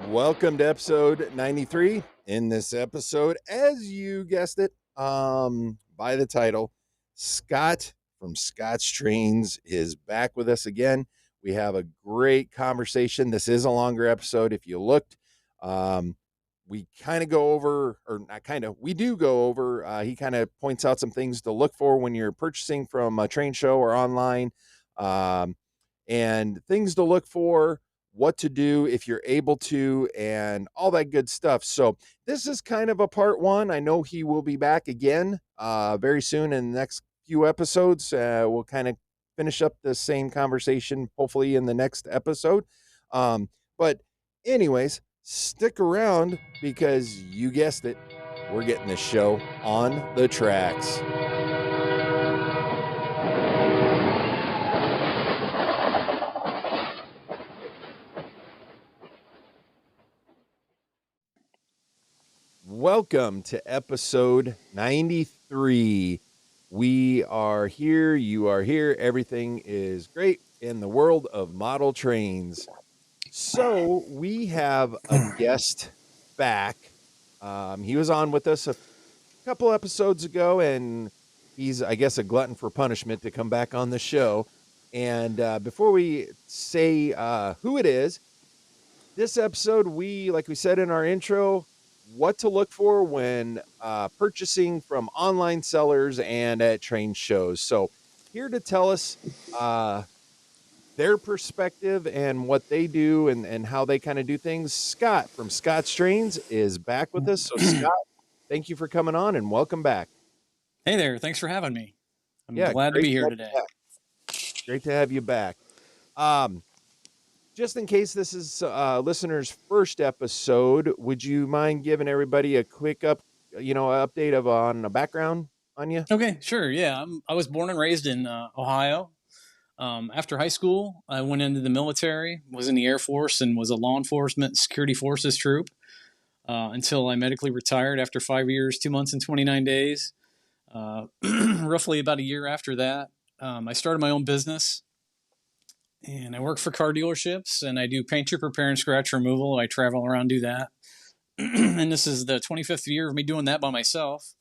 Welcome to episode 93. In this episode, as you guessed it, by the title, Scott from Scott's Trains is back with us again. We have a great conversation. This is a longer episode. If you looked, we kind of go over, or not kind of, we do go over. He kind of points out some things to look for when you're purchasing from a train show or online, and things to look for, what to do if you're able to, and all that good stuff. So this is kind of a part one. I know he will be back again very soon in the next few episodes. We'll kind of finish up the same conversation, hopefully in the next episode. But anyways, stick around because you guessed it, we're getting this show on the tracks. Welcome to episode 93. We are here. You are here. Everything is great in the world of model trains. So we have a guest back. He was on with us a couple episodes ago, and he's, I guess, a glutton for punishment to come back on the show. And before we say who it is, this episode, like we said in our intro, what to look for when purchasing from online sellers and at train shows. So here to tell us their perspective and what they do and how they kind of do things, Scott from Scott's Trains is back with us. So Scott, thank you for coming on and welcome back. Hey there. Thanks for having me. I'm glad to be here today. Great to have you back. Just in case this is listeners' first episode, would you mind giving everybody a quick update on a background on you? Okay, sure. Yeah, I was born and raised in Ohio. After high school, I went into the military, was in the Air Force, and was a law enforcement security forces troop until I medically retired after 5 years, 2 months, and 29 days. Roughly about a year after that, I started my own business. And I work for car dealerships, and I do paint, chip, repair, and scratch removal. I travel around, do that. And this is the 25th year of me doing that by myself.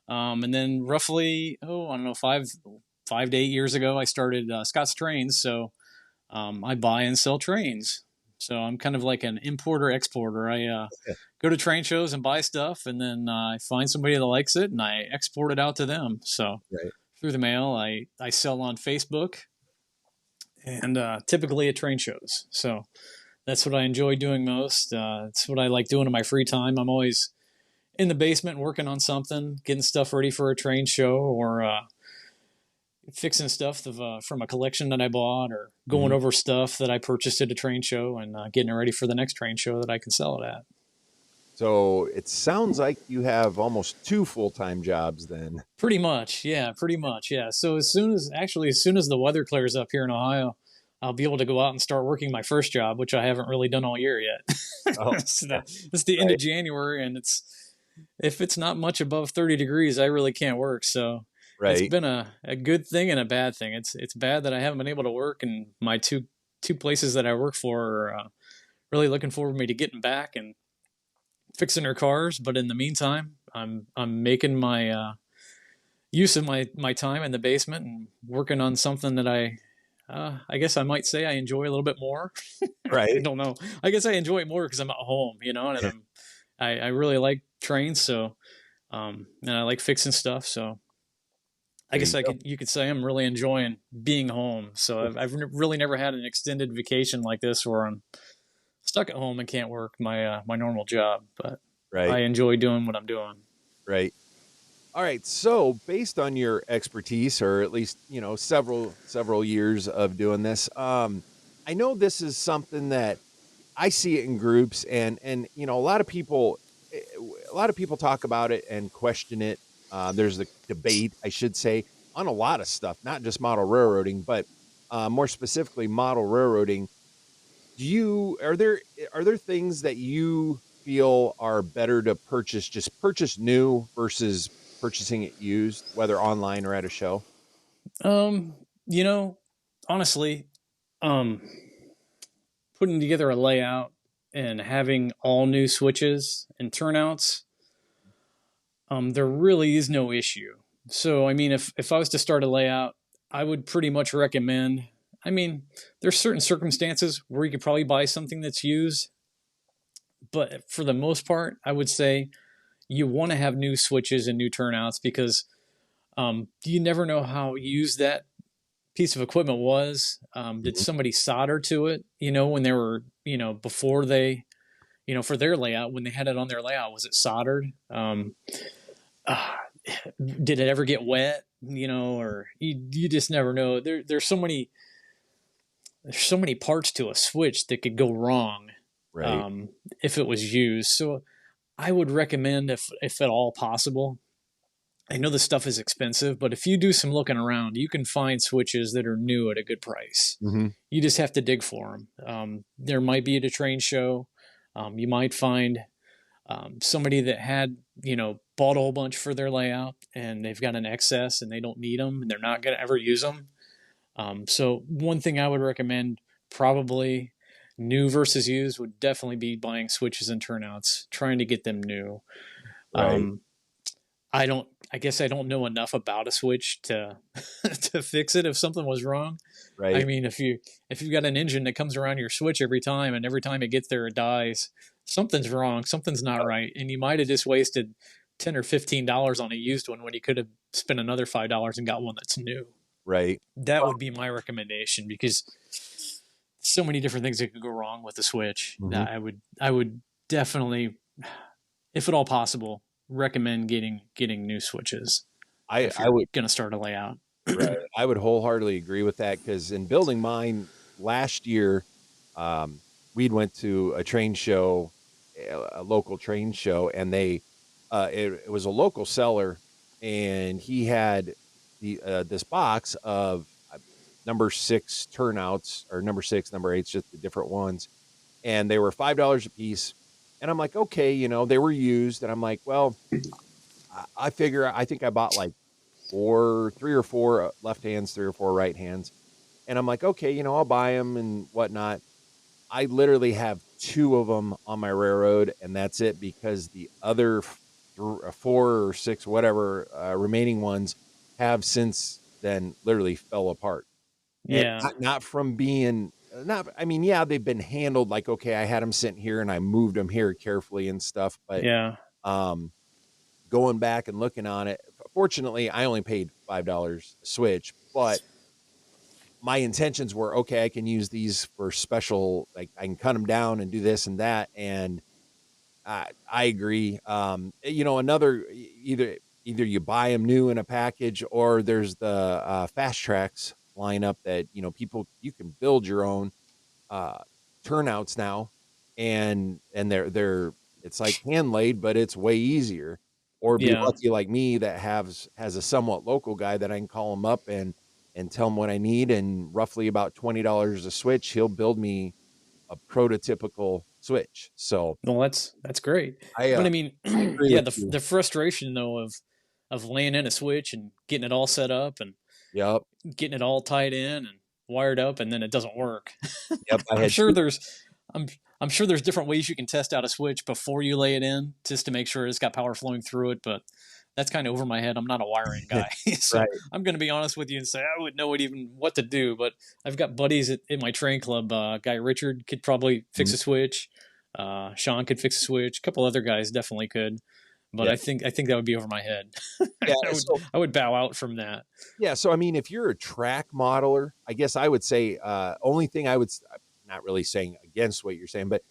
And then roughly, 5 to 8 years ago, I started Scott's Trains. So I buy and sell trains. So I'm kind of like an importer-exporter. I go to train shows and buy stuff, and then I find somebody that likes it, and I export it out to them. So through the mail, I sell on Facebook. And typically at train shows. So that's what I enjoy doing most. It's what I like doing in my free time. I'm always in the basement working on something, getting stuff ready for a train show, or fixing stuff from a collection that I bought, or going over stuff that I purchased at a train show and getting it ready for the next train show that I can sell it at. So it sounds like you have almost 2 full-time jobs then. Pretty much. Yeah. So as soon as the weather clears up here in Ohio, I'll be able to go out and start working my first job, which I haven't really done all year yet. It's the end of January, and if it's not much above 30 degrees, I really can't work. So it's been a good thing and a bad thing. It's bad that I haven't been able to work, and my two places that I work for are really looking forward to me to getting back and fixing their cars. But in the meantime, I'm making my use of my time in the basement and working on something that I guess I might say I enjoy a little bit more. Right. I don't know. I guess I enjoy it more because I'm at home, and I really like trains. So, and I like fixing stuff. So I guess you could say I'm really enjoying being home. So I've really never had an extended vacation like this where I'm stuck at home and can't work my normal job, but I enjoy doing what I'm doing. Right. All right. So based on your expertise, or at least, several years of doing this, I know this is something that I see it in groups, and a lot of people talk about it and question it. There's a debate, I should say, on a lot of stuff, not just model railroading, but more specifically model railroading. Are there things that you feel are better to purchase new versus purchasing it used, whether online or at a show? You know, honestly, um, putting together a layout and having all new switches and turnouts, there really is no issue. So, I mean, if I was to start a layout, I would pretty much recommend. I mean, there's certain circumstances where you could probably buy something that's used, but for the most part, I would say you want to have new switches and new turnouts because you never know how used that piece of equipment was. Did Mhm. somebody solder to it? When they were, before they, for their layout, when they had it on their layout, was it soldered? Uh, did it ever get wet? Or you just never know. There's so many parts to a switch that could go wrong Right. if it was used. So I would recommend, if at all possible. I know this stuff is expensive, but if you do some looking around, you can find switches that are new at a good price. Mhm. You just have to dig for them. There might be at a train show. You might find somebody that had, bought a whole bunch for their layout and they've got an excess and they don't need them and they're not going to ever use them. So one thing I would recommend, probably new versus used, would definitely be buying switches and turnouts, trying to get them new. Right. Um, I guess I don't know enough about a switch to to fix it if something was wrong. I Right. mean, if you've got an engine that comes around your switch every time and every time it gets there it dies, something's wrong, something's not right, and you might have just wasted $10 or $15 on a used one when you could have spent another $5 and got one that's new. Right. That would be my recommendation because so many different things that could go wrong with the switch. Mhm. That I would definitely, if at all possible, recommend getting new switches if I you're would gonna start a layout. right. I would wholeheartedly agree with that because in building mine last year, um, we'd went to a train show, a local train show, and it was a local seller, and he had this box of number six turnouts or number six, number eight's, just the different ones, and they were $5 a piece. And I'm like, okay, they were used, and I'm like, well, I figure I think I bought like three or four left hands, three or four right hands. And I'm like, okay, I'll buy them and whatnot. I literally have two of them on my railroad, and that's it because the other four or six, whatever, remaining ones have since then literally fell apart. And Yeah, not from being, not, I mean, yeah, they've been handled like, okay, I had them sitting here and I moved them here carefully and stuff. But, yeah, um, going back and looking on it, fortunately, I only paid $5 a switch, but my intentions were, okay, I can use these for special, like I can cut them down and do this and that. And I agree. Either you buy them new in a package, or there's the fast tracks lineup that, people, you can build your own uh, turnouts now, and they're it's like hand laid, but it's way easier. Or be yeah. lucky like me that has a somewhat local guy that I can call him up and tell him what I need, and roughly about $20 a switch, he'll build me a prototypical switch. So Well, that's great. I But uh, I mean, I agree yeah, with the you. the frustration though of laying in a switch and getting it all set up and Yep, getting it all tied in and wired up and then it doesn't work. yep. I I'm had sure two. there's I'm I'm sure there's different ways you can test out a switch before you lay it in just to make sure it's got power flowing through it, but that's kind of over my head. I'm not a wiring guy. So Right. I'm going to be honest with you and say I wouldn't know what to do, but I've got buddies in my train club. Guy Richard could probably fix Mhm. a switch. Sean could fix a switch. A couple other guys definitely could, but Yeah, I think that would be over my head. yeah. I would So I would bow out from that. yeah, so I mean, if you're a track modeler, I guess I would say only thing I'm not really saying against what you're saying, but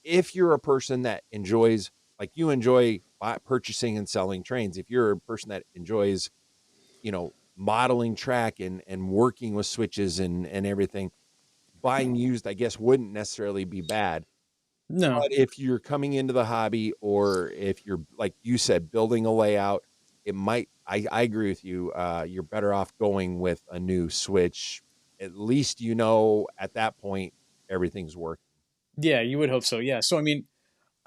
if you're a person that enjoys, like you enjoy purchasing and selling trains, if you're a person that enjoys, modeling track and working with switches and everything, buying used, I guess, wouldn't necessarily be bad. No, But if you're coming into the hobby, or if you're, like you said, building a layout, it might, I agree with you. You're better off going with a new switch. At least, at that point, everything's working. yeah, you would hope so. Yeah. So I mean,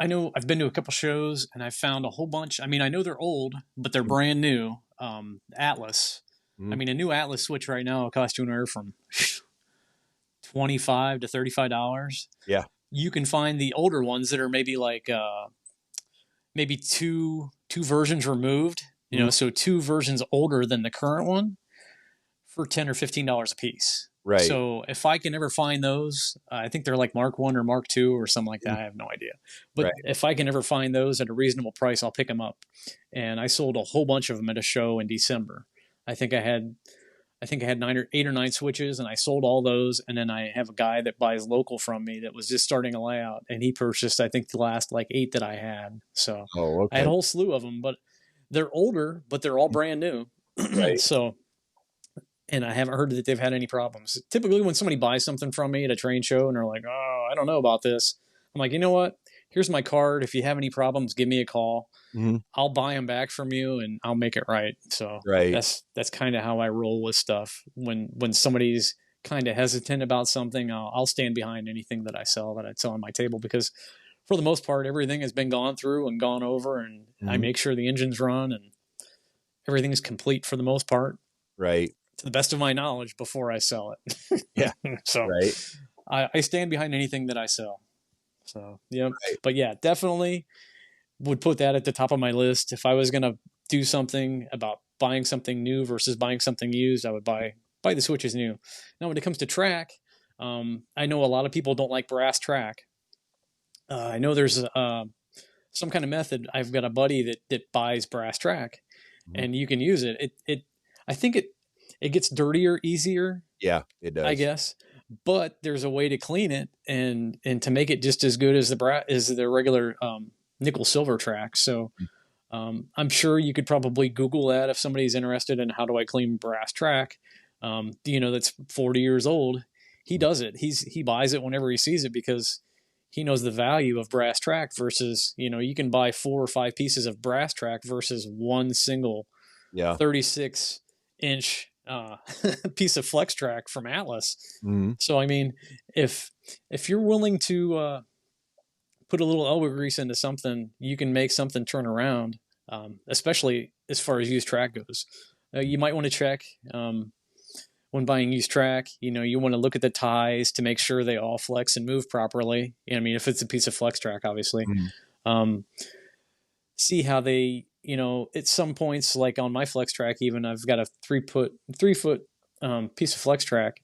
I know I've been to a couple shows and I found a whole bunch. I mean, I know they're old, but they're brand new. Atlas. I Mhm. mean, a new Atlas switch right now will cost you anywhere from $25 to $35. Yeah. You can find the older ones that are maybe like maybe two versions removed. You Mhm. know, so two versions older than the current one for $10 or $15 a piece. Right. So if I can ever find those, I think they're like Mark One or Mark Two or something like Mhm. that. I have no idea. But Right. if I can ever find those at a reasonable price, I'll pick them up. And I sold a whole bunch of them at a show in December. I think I had I think I had 8 or 9 switches, and I sold all those. And then I have a guy that buys local from me that was just starting a layout, and he purchased I think the last like 8 that I had. So Oh, I had okay. a whole slew of them, but they're older, but they're all brand new. Right. So and I haven't heard that they've had any problems. Typically, when somebody buys something from me at a train show and they're like, "Oh, I don't know about this," I'm like, "You know what? Here's my card. If you have any problems, give me a call. Mhm. I'll buy them back from you, and I'll make it right." So Right. that's kind of how I roll with stuff. When somebody's kind of hesitant about something, I'll stand behind anything that I sell on my table, because for the most part, everything has been gone through and gone over, and I Mhm. make sure the engines run and everything is complete for the most part, Right. to the best of my knowledge, before I sell it. Yeah. So Right. I stand behind anything that I sell. So yeah, Right. but yeah, definitely would put that at the top of my list. If I was gonna do something about buying something new versus buying something used, I would buy the switches new. Now, when it comes to track, I know a lot of people don't like brass track. I know there's some kind of method. I've got a buddy that buys brass track, Mhm. and you can use it. I think it gets dirtier easier, Yeah, it I does. guess. But there's a way to clean it and to make it just as good as the regular nickel silver track. So Mm. I'm sure you could probably Google that if somebody's interested in how do I clean brass track. That's 40 years old. He Mhm. does it. He buys it whenever he sees it, because he knows the value of brass track versus, you can buy 4 or 5 pieces of brass track versus one single Yeah. 36-inch piece of flex track from Atlas. Mhm. So I mean, if if you're willing to put a little elbow grease into something, you can make something turn around. Especially as far as used track goes, you might want to check when buying used track. You want to look at the ties to make sure they all flex and move properly. I mean, if it's a piece of flex track, obviously. Mhm. Um, See how they, at some points, like on my flex track, even I've got a 3 foot piece of flex track.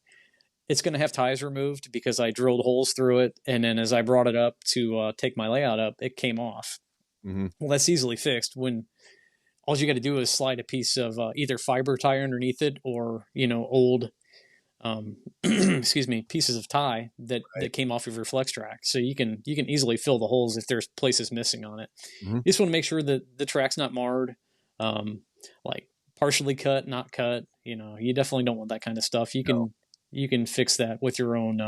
It's going to have ties removed because I drilled holes through it, and then as I brought it up to take my layout up, it came off. Mhm. Well, that's easily fixed when all you got to do is slide a piece of either fiber tie underneath it, or old excuse me, pieces of tie that Right. came off of your flex track. So you can easily fill the holes if there's places missing on it. Mhm. You just want to make sure that the track's not marred, um, like partially cut, not cut. You definitely don't want that kind of stuff. No. You can fix that with your own.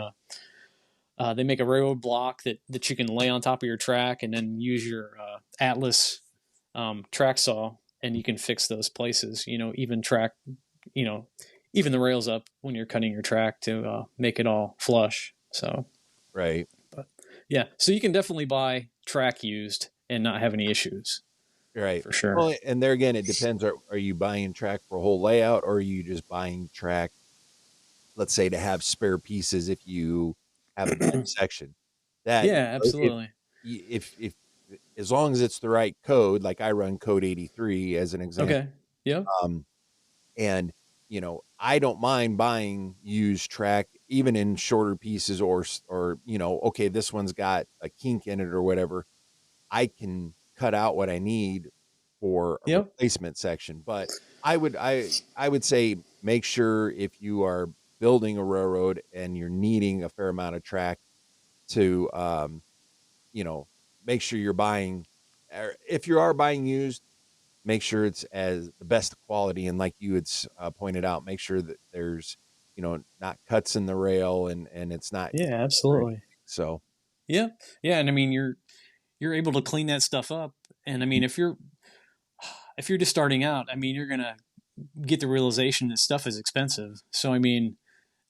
They make a railroad block that you can lay on top of your track, and then use your Atlas track saw, and you can fix those places. Even track, you know, even the rails up when you're cutting your track to make it all flush. So, Right. but yeah, so you can definitely buy track used and not have any issues, Right. for sure. Well, and there again, it depends. Are you buying track for a whole layout, or are you just buying track, let's say, to have spare pieces if you have a bad section? That, Yeah, absolutely. if as long as it's the right code, like I run code 83 as an example, Okay. Yep. um, and I don't mind buying used track even in shorter pieces, or okay, this one's got a kink in it or whatever. I can cut out what I need for a Yep. replacement section. But I would say, make sure, if you are building a railroad and you're needing a fair amount of track, to you know make sure you're buying, or if you are buying used, make sure it's as the best quality, and like you had pointed out, make sure that there's not cuts in the rail, and it's not Yeah, or anything. absolutely. So Yeah. Yeah, and I mean you're able to clean that stuff up. And I mean, if you're just starting out, I mean, you're gonna get the realization that stuff is expensive. So I mean,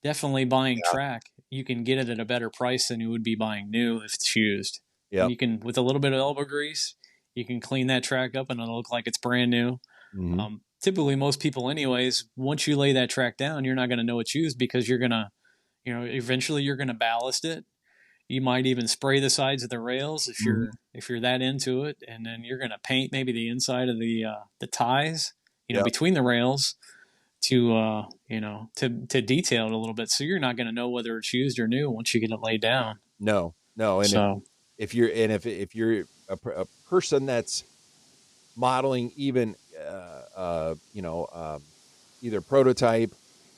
definitely buying yeah, track, you can get it at a better price than you would be buying new if it's used. and Yep. you can, with a little bit of elbow grease, you can clean that track up and it'll look like it's brand new. Hmm. Typically, most people, anyways, once you lay that track down, you're not going to know it's used because you're going to, eventually you're going to ballast it. You might even spray the sides of the rails Hmm. if you're that into it, and then you're going to paint maybe the inside of the ties, Yep. between the rails to to detail it a little bit. So you're not going to know whether it's used or new once you get it laid down. No, no. And So if you're a person that's modeling even, either prototype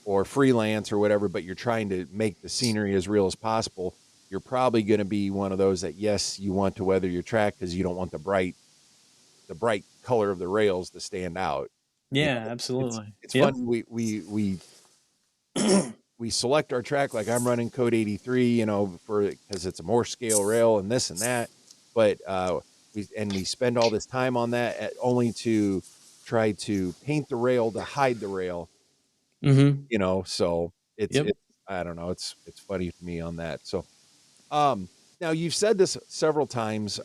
or freelance or whatever, but you're trying to make the scenery as real as possible, you're probably going to be one of those that, yes, you want to weather your track because you don't want the bright color of the rails to stand out. You yeah, know, absolutely. it's Yep. funny. We select our track, like I'm running code 83, for because it's a more scale rail and this and that. But we spend all this time on that only to try to paint the rail to hide the rail. Mm-hmm. So Yep. it's I don't know, it's funny to me on that. So um now you've said this several times,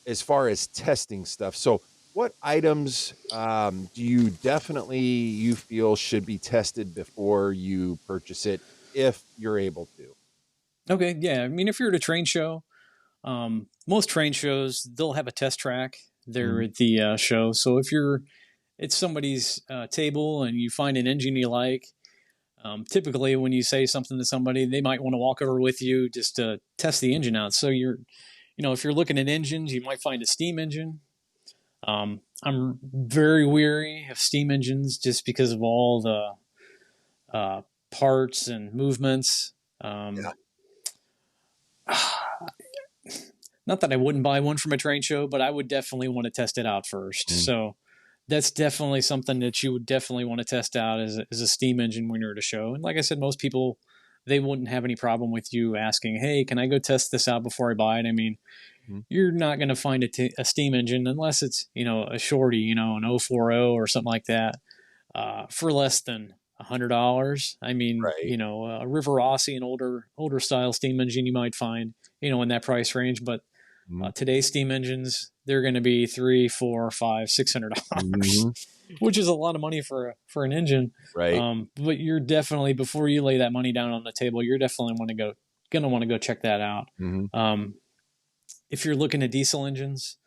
as far as testing stuff. So what items do you feel should be tested before you purchase it, if you're able to? Okay. Yeah. I mean, if you're at a train show, most train shows they'll have a test track there Mhm. at the show. So if you're at somebody's table and you find an engine you like, typically when you say something to somebody, they might want to walk over with you just to test the engine out. So if you're looking at engines, you might find a steam engine. I'm very weary of steam engines just because of all the parts and movements. Yeah. Um, Not that I wouldn't buy one from a train show, but I would definitely want to test it out first. Mhm. So that's definitely something that you would definitely want to test out as a steam engine when you're at a show. And like I said, most people, they wouldn't have any problem with you asking, hey, can I go test this out before I buy it? I mean, Mhm. you're not going to find a steam engine unless it's, a shorty, an 040 or something like that, for less than $100. I mean, Right. a River Rossi, an older style steam engine you might find, in that price range. But Mhm. today's steam engines, they're going to be three, four, five, $600, Mhm. which is a lot of money for an engine. Right. But you're definitely, before you lay that money down on the table, you're definitely gonna want to go check that out. Mhm. Um, if you're looking at diesel engines,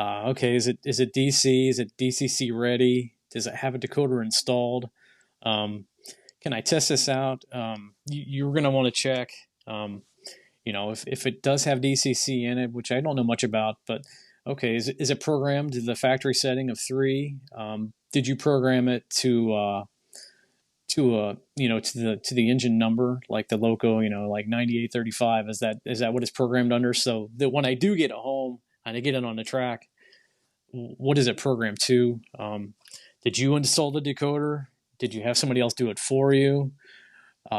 okay, is it DC? Is it DCC ready? Does it have a decoder installed? Um, can I test this out? You're going to want to check. If it does have DCC in it, which I don't know much about, but okay, is it programmed to the factory setting of 3? Did you program it to the engine number, like the loco, like 9835? Is that what it's programmed under? So that when I do get it home and I get it on the track, what is it programmed to? Did you install the decoder? Did you have somebody else do it for you?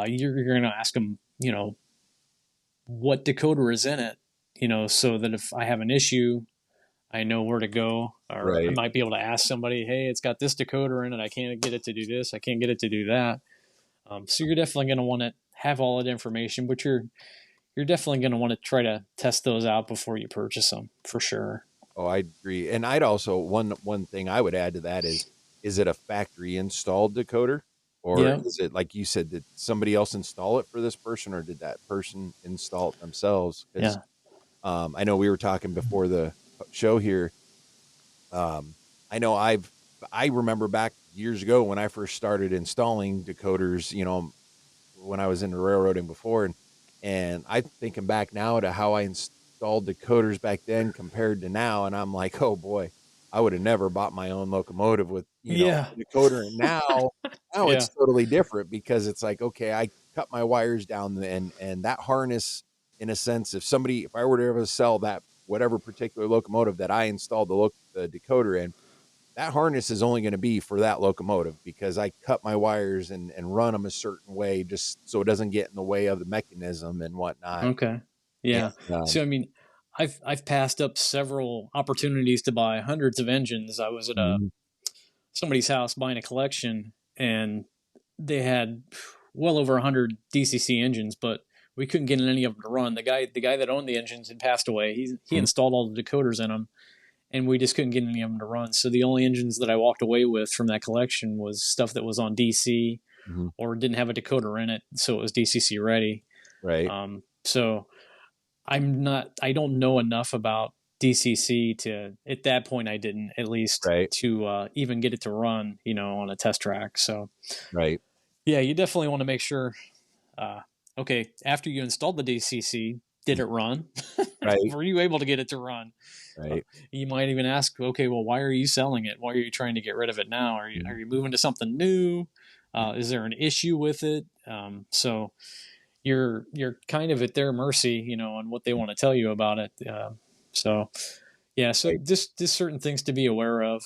You're going to ask them, what decoder is in it, so that if I have an issue, I know where to go, or I Right. might be able to ask somebody, hey, it's got this decoder in it. I can't get it to do this. I can't get it to do that. So you're definitely going to want to have all that information, but you're definitely going to want to try to test those out before you purchase them for sure. Oh, I agree. And I'd also, one thing I would add to that is it a factory installed decoder, or Yeah. is it, like you said, did somebody else install it for this person, or did that person install it themselves? Because Yeah. I know we were talking before the show here. I know I remember back years ago when I first started installing decoders, when I was into railroading before, and I'm thinking back now to how I installed decoders back then compared to now, and I'm like, oh boy, I would have never bought my own locomotive with Yeah. a decoder. And now Yeah. it's totally different, because it's like, okay, I cut my wires down, and that harness, in a sense, if I were to ever sell that whatever particular locomotive that I installed the decoder in, that harness is only going to be for that locomotive, because I cut my wires and run them a certain way, just so it doesn't get in the way of the mechanism and whatnot. Okay. And Yeah. So I mean, I've passed up several opportunities to buy hundreds of engines. I was at Mhm. somebody's house buying a collection, and they had well over 100 DCC engines. But we couldn't get any of them to run. The guy that owned the engines had passed away. He Mhm. installed all the decoders in them, and we just couldn't get any of them to run. So the only engines that I walked away with from that collection was stuff that was on DC Mhm. or didn't have a decoder in it, so it was DCC ready. Right. So I don't know enough about DCC to, at that point, I didn't, at least, Right. to even get it to run, on a test track. So Right. yeah, you definitely want to make sure. Okay, after you installed the DCC, did Mhm. it run? Right. Were you able to get it to run? Right. You might even ask, okay, well, why are you selling it? Why are you trying to get rid of it now? Are Mhm. you moving to something new? Is there an issue with it? So you're kind of at their mercy, on what they want to tell you about it. So yeah, so Right. just certain things to be aware of.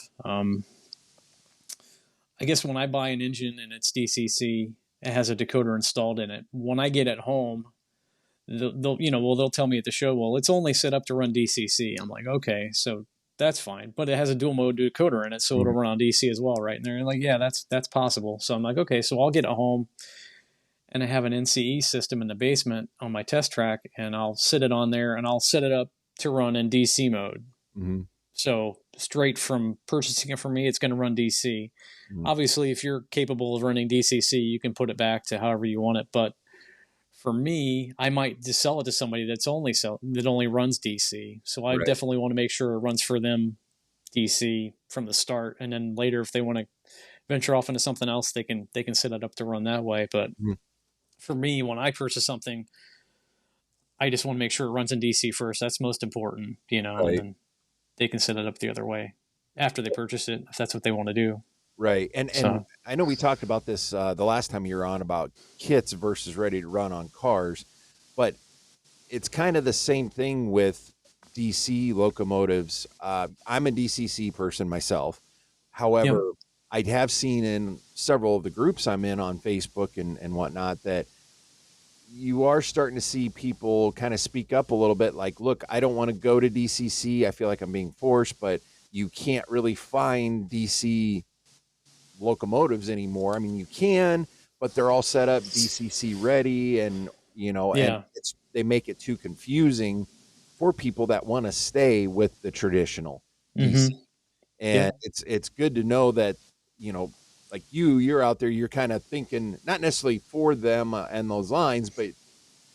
I guess when I buy an engine and it's DCC, it has a decoder installed in it. When I get it home, they'll tell me at the show, well, it's only set up to run DCC. I'm like, okay, so that's fine, but it has a dual mode decoder in it, so it'll Mhm. run on DC as well, right? And they're like, yeah, that's possible. So I'm like, okay, so I'll get it home, and I have an NCE system in the basement on my test track, and I'll sit it on there, and I'll set it up to run in DC mode. Mhm. So straight from purchasing it from me, it's going to run DC. Mhm. Obviously, if you're capable of running DCC, you can put it back to however you want it. But for me, I might just sell it to somebody that only runs DC. So I Right. definitely want to make sure it runs for them DC from the start, and then later, if they want to venture off into something else, they can set it up to run that way. But Mhm. for me, when I purchase something, I just want to make sure it runs in DC first. That's most important, and Right. then they can set it up the other way after they purchase it, if that's what they want to do. Right. And So I know we talked about this the last time you were on about kits versus ready to run on cars, but it's kind of the same thing with DC locomotives. I'm a DCC person myself. yeah, However, I have seen in several of the groups I'm in on Facebook and whatnot that you are starting to see people kind of speak up a little bit like, look, I don't want to go to DCC. I feel like I'm being forced, but you can't really find DC locomotives anymore. I mean, you can, but they're all set up DCC ready, and and yeah, they make it too confusing for people that want to stay with the traditional DC. mm-hmm. And Yep, it's good to know that you know, like you're out there, you're kind of thinking not necessarily for them and those lines, but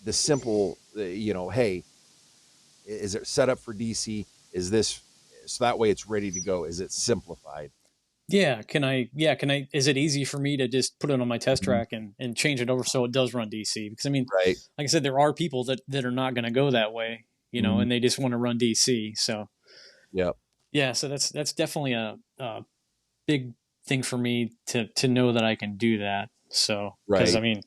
the simple, hey, is it set up for DC? Is this so that way it's ready to go? Is it simplified? yeah. Can I? Is it easy for me to just put it on my test Mhm. track and change it over so it does run DC? Because I mean, Right. like I said, there are people that are not going to go that way, Mhm. and they just want to run DC. So Yep. yeah, so that's definitely a big thing for me to know that I can do that. So because I Right. mean,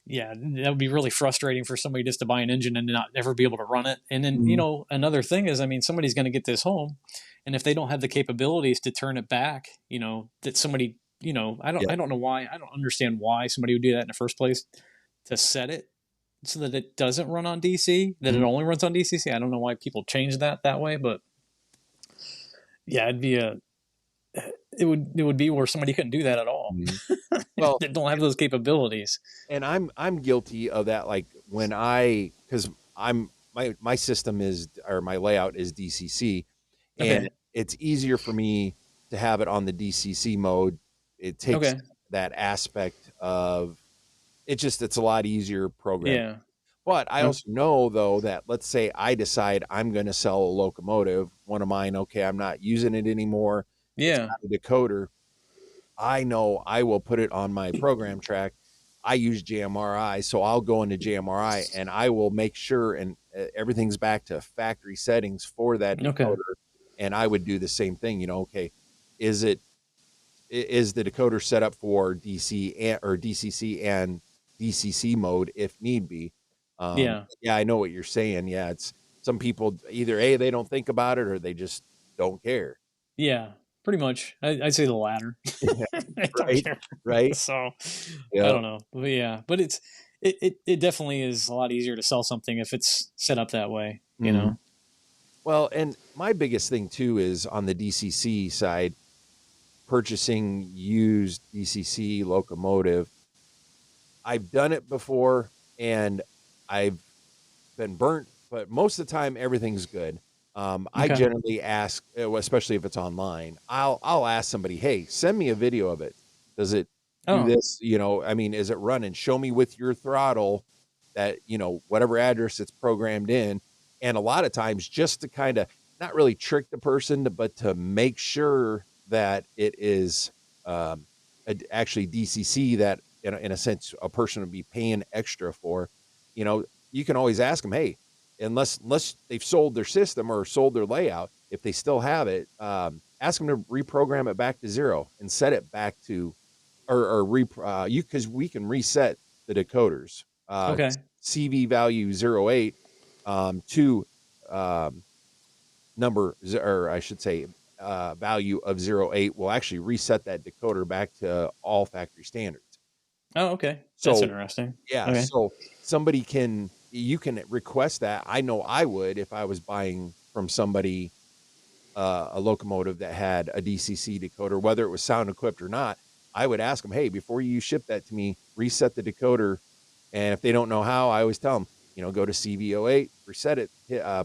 yeah, that would be really frustrating for somebody just to buy an engine and not ever be able to run it. And then, Mhm. another thing is, I mean, somebody's going to get this home, and if they don't have the capabilities to turn it back, that somebody, Yeah. I don't know why, I don't understand why somebody would do that in the first place, to set it so that it doesn't run on DC, that it Mhm. only runs on DCC. I don't know why people change that way, but yeah, it would be where somebody couldn't do that at all. Mhm. Well, That don't have those capabilities. and I'm guilty of that. Like when because my system is or my layout is DCC, and Okay. it's easier for me to have it on the DCC mode. It takes Okay. that aspect of it's a lot easier program. Yeah. But I also know though that let's say I decide I'm going to sell a locomotive, one of mine. Okay, I'm not using it anymore. It's Yeah. got a decoder. I know I will put it on my program track. I use JMRI, so I'll go into JMRI and I will make sure and everything's back to factory settings for that Okay. decoder. And I would do the same thing. Okay, is it is the decoder set up for or DCC and DCC mode if need be? Yeah. Yeah, I know what you're saying. Yeah, it's some people either a they don't think about it or they just don't care. Yeah. Pretty much. I'd say the latter. Yeah, I don't right, care. right. So I Yeah. don't know. But yeah. But it definitely is a lot easier to sell something if it's set up that way, Mhm. Well, and my biggest thing too is on the DCC side, purchasing used DCC locomotive. I've done it before. and I've been burnt, but most of the time everything's good. I Okay. generally ask, especially if it's online, I'll ask somebody, hey, send me a video of it. Does it do Oh, this? I mean, is it running? Show me with your throttle that, whatever address it's programmed in. And a lot of times just to kind of not really trick the person, but to make sure that it is um, actually DCC that in a sense a person would be paying extra for, you can always ask them, hey, unless they've sold their system or sold their layout, if they still have it, ask them to reprogram it back to zero and set it back to, you, because we can reset the decoders, okay. CV value 08 to um, or I should say value of 08 will actually reset that decoder back to all factory standards. Oh, okay. That's So interesting. yeah, Okay. so you can request that. I know I would if I was buying from somebody a locomotive that had a DCC decoder, whether it was sound equipped or not. I would ask them, hey, before you ship that to me, reset the decoder. And if they don't know how, I always tell them, go to CV08, reset it,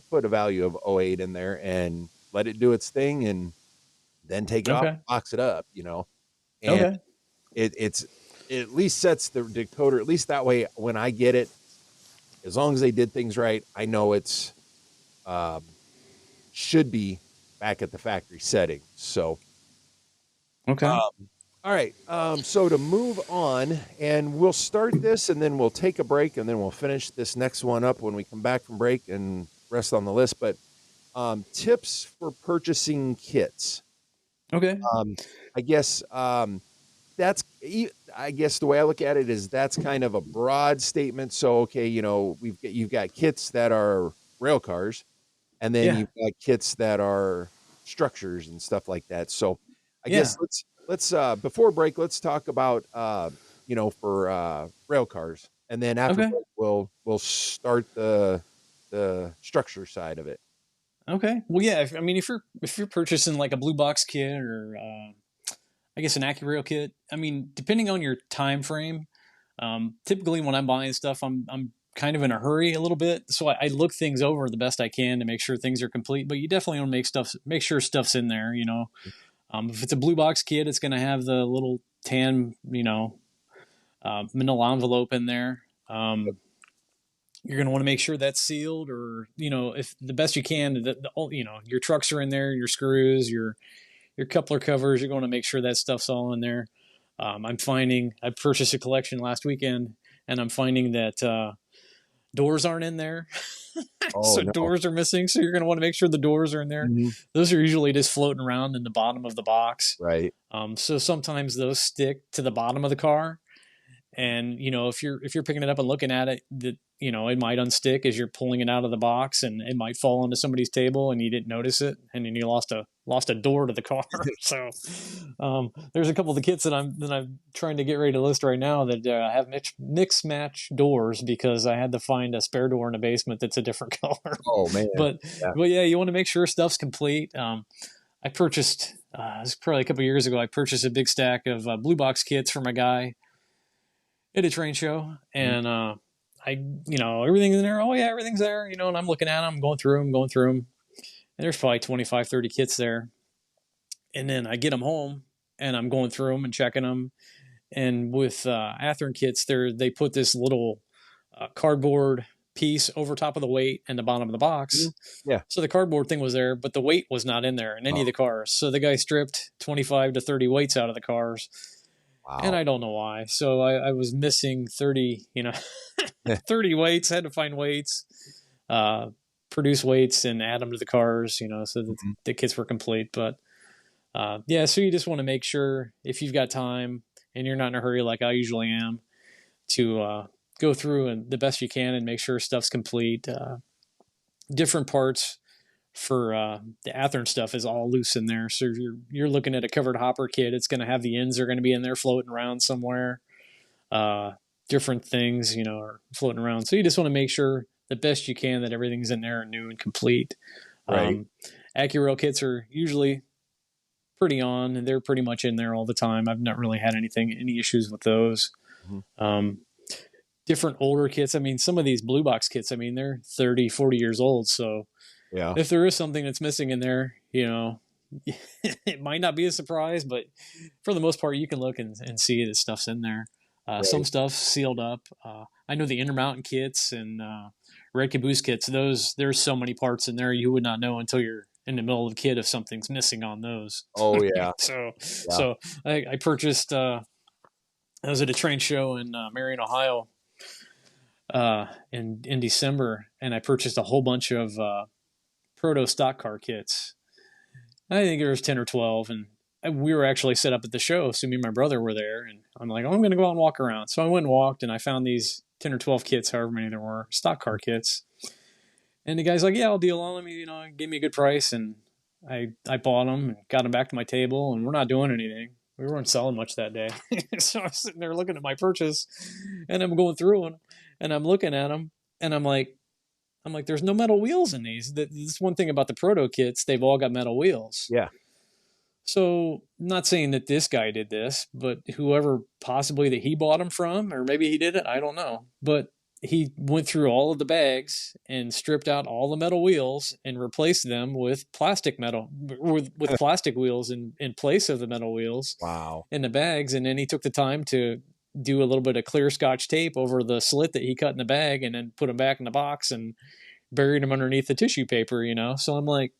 put a value of 08 in there and let it do its thing, and then take it off, Okay. box it up, and Okay. it at least sets the decoder, at least that way when I get it, as long as they did things right, I know it's um, should be back at the factory setting. So, Okay. um, all right. So to move on, and we'll start this, and then we'll take a break, and then we'll finish this next one up when we come back from break and rest on the list. But tips for purchasing kits. Okay. Um, I guess that's I guess the way I look at it is that's kind of a broad statement. So okay, you've got kits that are rail cars, and then Yeah. you've got kits that are structures and stuff like that. So I guess Yeah. let's before break, let's talk about for rail cars, and then after Okay. break we'll start the structure side of it. Okay. Well, yeah. I mean, if you're purchasing like a blue box kit or I guess an AccuRail kit, I mean, depending on your time frame, typically when I'm buying stuff, I'm kind of in a hurry a little bit, so I look things over the best I can to make sure things are complete. But you definitely want to make sure stuff's in there. If it's a blue box kit, it's going to have the little tan, manila envelope in there. You're going to want to make sure that's sealed, or if the best you can, your trucks are in there, your screws, your coupler covers. You're going to make sure that stuff's all in there. I purchased a collection last weekend, and I'm finding that doors aren't in there. Oh So no. doors are missing. So you're going to want to make sure the doors are in there. Mhm. Those are usually just floating around in the bottom of the box. Right. So sometimes those stick to the bottom of the car, and if you're picking it up and looking at it, that it might unstick as you're pulling it out of the box, and it might fall onto somebody's table and you didn't notice it, and then you lost a door to the car. So there's a couple of the kits that I'm trying to get ready to list right now that have mix match doors, because I had to find a spare door in the basement that's a different color. Oh man. but Yeah. but yeah, you want to make sure stuff's complete. I purchased this probably a couple of years ago. I purchased a big stack of blue box kits for my guy at a train show, Mhm. and everything's in there. Oh yeah, everything's there. And I'm looking at them, going through them, and there's probably 25, 30 kits there. And then I get them home, and I'm going through them and checking them. And with Athearn kits, they put this little cardboard piece over top of the weight and the bottom of the Mhm. box. Yeah. So the cardboard thing was there, but the weight was not in there in any of Oh, the cars. So the guy stripped 25 to 30 weights out of the cars, and wow. I don't know why. So I was missing 30, 30 weights. Had to find weights, uh, produce weights, and add them to the cars, so that Mhm. the kits were complete. But yeah, so you just want to make sure, if you've got time and you're not in a hurry like I usually am, to go through and the best you can and make sure stuff's complete. Different parts for the Athearn stuff is all loose in there. So if you're looking at a covered hopper kit, it's going to have the ends are going to be in there floating around somewhere. Uh, Different things, are floating around. So you just want to make sure the best you can that everything's in there and new and complete. Right. Um, AccuRail kits are usually pretty on, and they're pretty much in there all the time. I've not really had any issues with those. Mhm. Um, different older kits. I mean, some of these blue box kits, I mean, they're 30, 40 years old. So Yeah. if there is something that's missing in there, it might not be a surprise, but for the most part, you can look and see that stuff's in there. Some Right. stuff's sealed up. I know the Intermountain kits and Red Caboose kits. There's so many parts in there you would not know until you're in the middle of the kit if something's missing on those. Oh yeah. so Yeah. so I purchased. I was at a train show in Marion, Ohio, in December, and I purchased a whole bunch of proto stock car kits. I think there was 10 or 12, and we were actually set up at the show, so me and my brother were there, and I'm like, oh, I'm going to go out and walk around. So I went and walked, and I found these 10 or 12 kits, however many there were, stock car kits. And the guy's like, yeah, I'll deal on them. Give me a good price, and I bought them and got them back to my table, and we're not doing anything. We weren't selling much that day. So I was sitting there looking at my purchase, and I'm going through them, and I'm looking at them, and I'm like, there's no metal wheels in these. This one thing about the proto kits, they've all got metal wheels. Yeah. So, not saying that this guy did this, but whoever possibly that he bought them from, or maybe he did it, I don't know. But he went through all of the bags and stripped out all the metal wheels and replaced them with plastic plastic wheels in place of the metal wheels Wow. in the bags. And then he took the time to do a little bit of clear Scotch tape over the slit that he cut in the bag and then put them back in the box and buried them underneath the tissue paper, So I'm like,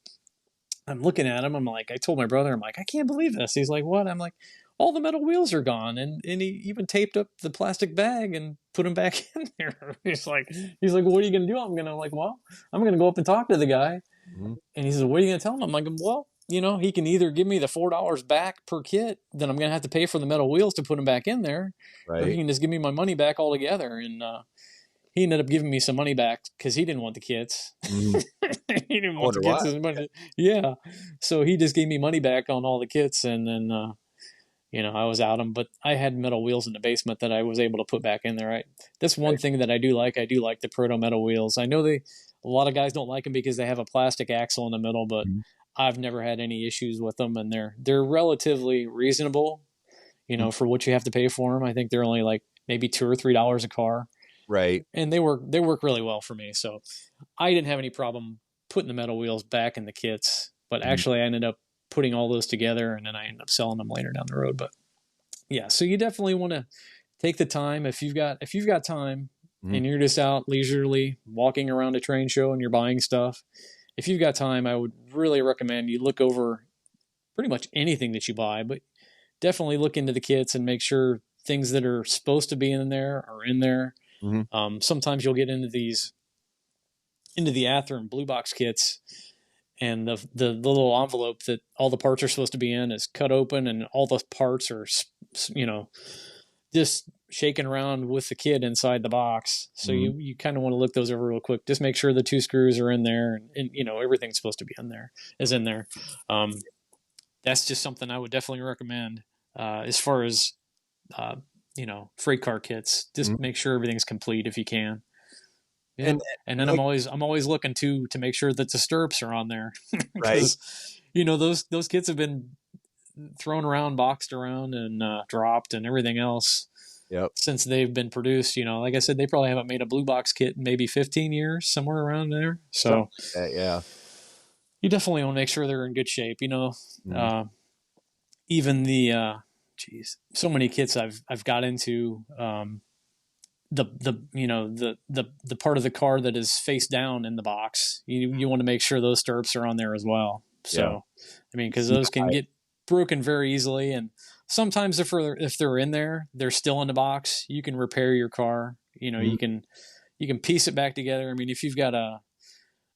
I'm looking at him. I'm like, I told my brother, I'm like, I can't believe this. He's like, what? I'm like, all the metal wheels are gone. And he even taped up the plastic bag and put them back in there. He's like, well, what are you going to do? I'm going to go up and talk to the guy. Mm-hmm. And he says, what are you going to tell him? I'm like, well, he can either give me the $4 back per kit, then I'm going to have to pay for the metal wheels to put them back in there, or he Right. can just give me my money back altogether. And he ended up giving me some money back because he didn't want the kits. Mm-hmm. He didn't I want the wonder kits why. as much. Yeah. So he just gave me money back on all the kits. And then, I was out them, but I had metal wheels in the basement that I was able to put back in there. That's one Right. thing that I do like. I do like the proto metal wheels. I know a lot of guys don't like them because they have a plastic axle in the middle, but Mm-hmm. I've never had any issues with them, and they're relatively reasonable, for what you have to pay for them. I think they're only like maybe $2 or $3 a car, Right. and they work really well for me. So I didn't have any problem putting the metal wheels back in the kits, but Mm-hmm. actually I ended up putting all those together, and then I ended up selling them later down the road. But yeah, so you definitely want to take the time if you've got time Mm-hmm. and you're just out leisurely walking around a train show and you're buying stuff. If you've got time, I would really recommend you look over pretty much anything that you buy, but definitely look into the kits and make sure things that are supposed to be in there are in there. Mm-hmm. Sometimes you'll get into the Ather and Blue Box kits, and the little envelope that all the parts are supposed to be in is cut open, and all the parts are just shaking around with the kit inside the box. So Mm-hmm. you kind of want to look those over real quick. Just make sure the 2 screws are in there, and everything's supposed to be is in there. That's just something I would definitely recommend. As far as freight car kits, just Mm-hmm. make sure everything's complete if you can. Yeah. And then like, I'm always looking to make sure that the stirrups are on there, right. because those kits have been thrown around, boxed around, and dropped, and everything else Yep. since they've been produced. Like I said, they probably haven't made a blue box kit in maybe 15 years, somewhere around there. So Yeah. you definitely want to make sure they're in good shape. Mm-hmm. Even the so many kits I've got into. The part of the car that is face down in the box, you want to make sure those stirrups are on there as well. So, Yeah. I mean, because those can get broken very easily, and sometimes if they're in there, they're still in the box. You can repair your car. Mm-hmm. You can piece it back together. I mean, if you've got a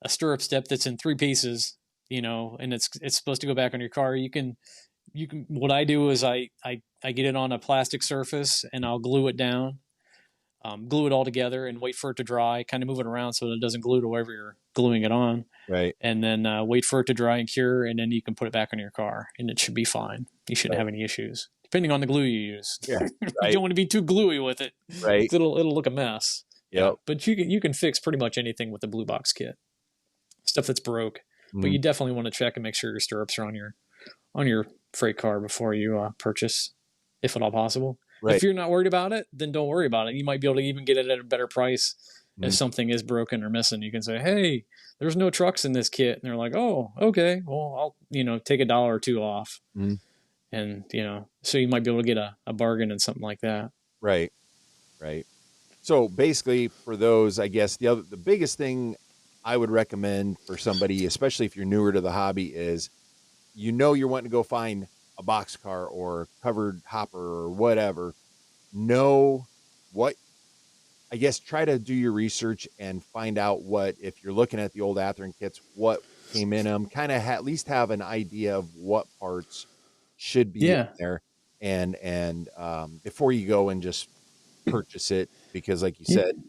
stirrup step that's in 3 pieces, and it's supposed to go back on your car, you can. What I do is I get it on a plastic surface and I'll glue it down. Glue it all together and wait for it to dry, kind of move it around so that it doesn't glue to wherever you're gluing it on. Right. And then wait for it to dry and cure, and then you can put it back on your car, and it should be fine. You shouldn't have any issues, depending on the glue you use. Yeah. You Right. don't want to be too gluey with it. Right. It'll look a mess. Yep. Yeah. But you can fix pretty much anything with the blue box kit. Stuff that's broke. Mm-hmm. But you definitely want to check and make sure your stirrups are on your freight car before you purchase, if at all possible. Right. If you're not worried about it, then don't worry about it. You might be able to even get it at a better price if Mm. something is broken or missing. You can say, "Hey, there's no trucks in this kit," and they're like, "Oh, okay. Well, I'll take $1 or $2 off." Mm. And so you might be able to get a bargain and something like that. Right. Right. So basically, for those, I guess the biggest thing I would recommend for somebody, especially if you're newer to the hobby, is you're wanting to go find a boxcar or covered hopper or whatever. Know what, I guess, try to do your research and find out what, if you're looking at the old Athearn kits, what came in them. Kind of at least have an idea of what parts should be in Yeah. there, and before you go and just purchase it, because like you said,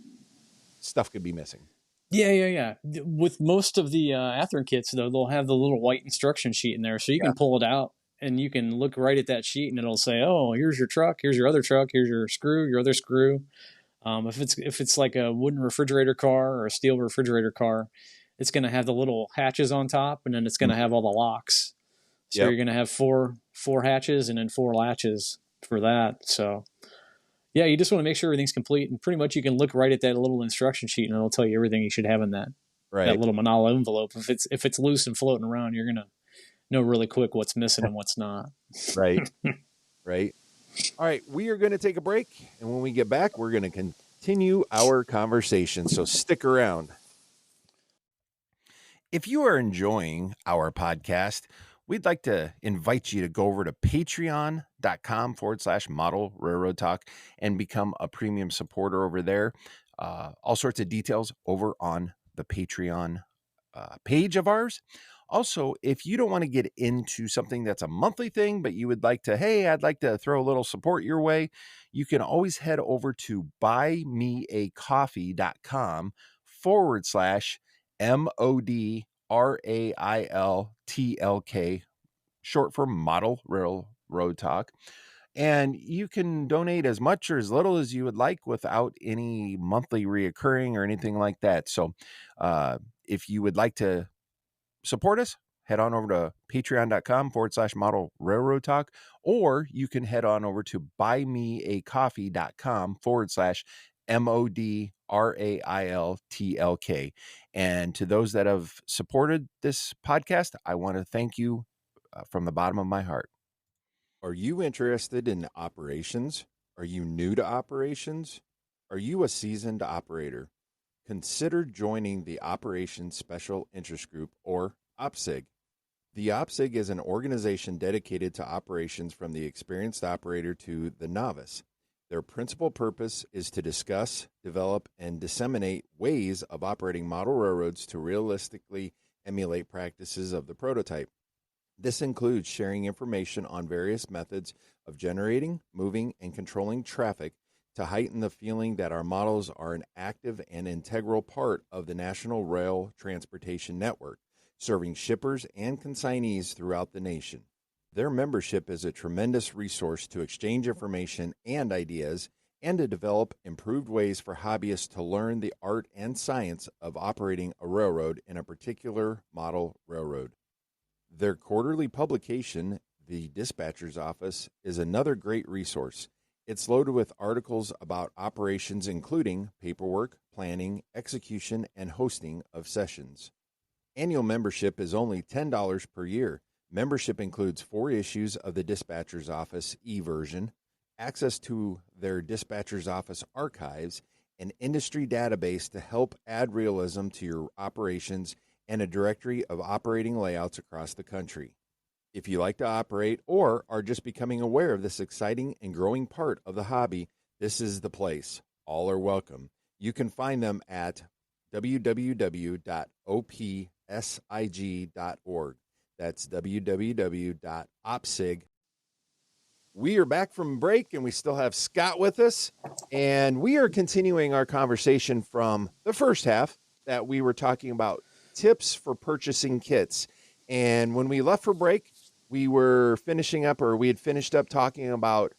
stuff could be missing. Yeah. With most of the Athearn kits, though, they'll have the little white instruction sheet in there, so you Yeah. can pull it out and you can look right at that sheet, and it'll say, "Oh, here's your truck, here's your other truck, here's your screw, your other screw." If it's like a wooden refrigerator car or a steel refrigerator car, it's going to have the little hatches on top, and then it's going Mm. to have all the locks. So Yep. you're going to have four hatches and then 4 latches for that. So yeah, you just want to make sure everything's complete, and pretty much you can look right at that little instruction sheet, and it'll tell you everything you should have in that Right. little manila envelope. If it's loose and floating around, you're gonna know really quick what's missing and what's not. Right. Right. All right. We are going to take a break. And when we get back, we're going to continue our conversation. So stick around. If you are enjoying our podcast, we'd like to invite you to go over to patreon.com/model railroad talk and become a premium supporter over there. All sorts of details over on the Patreon page of ours. Also, if you don't want to get into something that's a monthly thing, but you would like to, hey, I'd like to throw a little support your way, you can always head over to buymeacoffee.com/ModelRailTalk, short for Model Railroad Talk. And you can donate as much or as little as you would like without any monthly reoccurring or anything like that. So if you would like to support us, head on over to patreon.com/model railroad talk, or you can head on over to buymeacoffee.com/ModelRailTalk. And to those that have supported this podcast, I want to thank you from the bottom of my heart. Are you interested in operations? Are you new to operations? Are you a seasoned operator? Consider joining the Operations Special Interest Group, or OPSIG. The OPSIG is an organization dedicated to operations from the experienced operator to the novice. Their principal purpose is to discuss, develop, and disseminate ways of operating model railroads to realistically emulate practices of the prototype. This includes sharing information on various methods of generating, moving, and controlling traffic to heighten the feeling that our models are an active and integral part of the national rail transportation network, serving shippers and consignees throughout the nation. Their membership is a tremendous resource to exchange information and ideas, and to develop improved ways for hobbyists to learn the art and science of operating a railroad in a particular model railroad. Their quarterly publication, The Dispatcher's Office, is another great resource. It's loaded with articles about operations, including paperwork, planning, execution, and hosting of sessions. Annual membership is only $10 per year. Membership includes 4 issues of the Dispatcher's Office e-version, access to their Dispatcher's Office archives, an industry database to help add realism to your operations, and a directory of operating layouts across the country. If you like to operate or are just becoming aware of this exciting and growing part of the hobby, this is the place. All are welcome. You can find them at www.opsig.org. That's www.opsig. We are back from break, and we still have Scott with us, and we are continuing our conversation from the first half that we were talking about tips for purchasing kits. And when we left for break, we were finishing up, or we had finished up talking about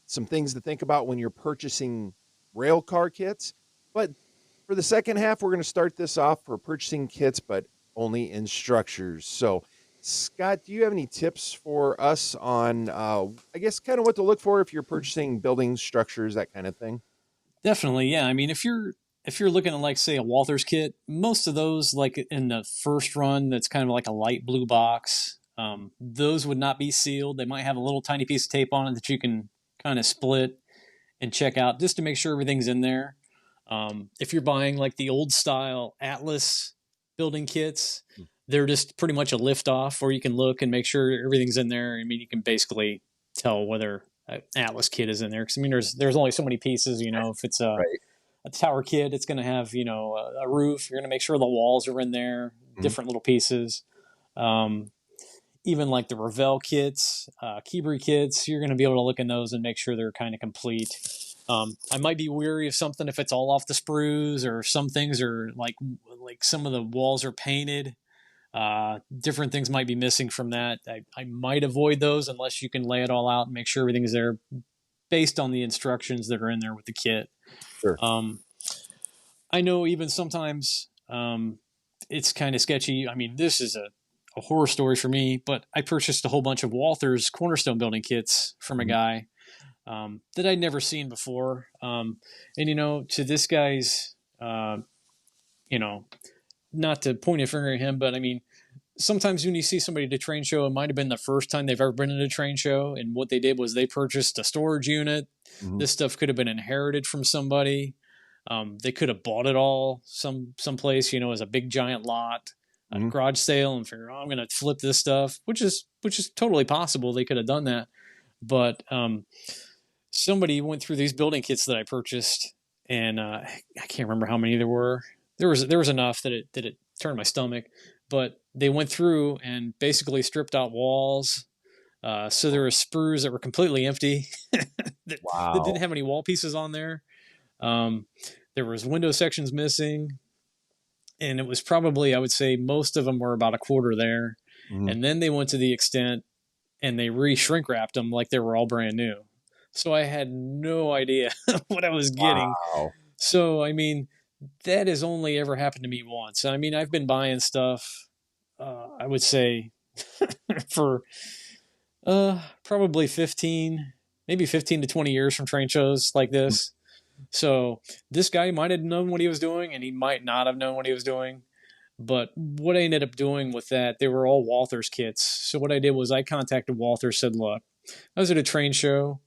some things to think about when you're purchasing rail car kits. But for the second half, we're going to start this off for purchasing kits, but only in structures. So Scott, do you have any tips for us on, I guess, kind of what to look for if you're purchasing building structures, that kind of thing? Definitely, yeah. I mean, if you're looking at like say a Walther's kit, most of those like in the first run, that's kind of like a light blue box. Those would not be sealed. They might have a little tiny piece of tape on it that you can kind of split and check out just to make sure everything's in there. If you're buying like the old style Atlas building kits, they're just pretty much a lift off where you can look and make sure everything's in there. I mean, you can basically tell whether an Atlas kit is in there because I mean, there's only so many pieces. You know, if it's Right. a tower kit, it's going to have a roof. You're going to make sure the walls are in there, Mhm. different little pieces. Um, Even like the Revell kits, Keebri kits, you're going to be able to look in those and make sure they're kind of complete. I might be weary of something if it's all off the sprues, or some things are like some of the walls are painted. Different things might be missing from that. I might avoid those unless you can lay it all out and make sure everything's there based on the instructions that are in there with the kit. Sure. Um, I know even sometimes it's kind of sketchy. I mean, this is a horror story for me, but I purchased a whole bunch of Walther's cornerstone building kits from a Mhm. guy that I'd never seen before. And, to this guy's, you know, not to point a finger at him, but I mean, sometimes when you see somebody at a train show, it might have been the first time they've ever been at a train show. And what they did was they purchased a storage unit. Mhm. This stuff could have been inherited from somebody. They could have bought it all someplace, as a big giant lot at a Mhm. garage sale and figure, I'm going to flip this stuff, which is totally possible. They could have done that, but somebody went through these building kits that I purchased, and I can't remember how many there were. There was enough that it turned my stomach, but they went through and basically stripped out walls. So there were sprues that were completely empty that, that didn't Wow. have any wall pieces on there. Um, there was window sections missing, and it was probably, I would say, most of them were about a quarter there. Mhm. And then they went to the extent and they re-shrink wrapped them like they were all brand new. So I had no idea what I was getting. Wow. So I mean, that has only ever happened to me once. I mean, I've been buying stuff. I would say for probably 15, maybe 15 to 20 years from train shows like Mhm. this. So this guy might have known what he was doing, and he might not have known what he was doing. But what I ended up doing with that, they were all Walther's kits. So what I did was I contacted Walther, said, "Look, I was at a train show.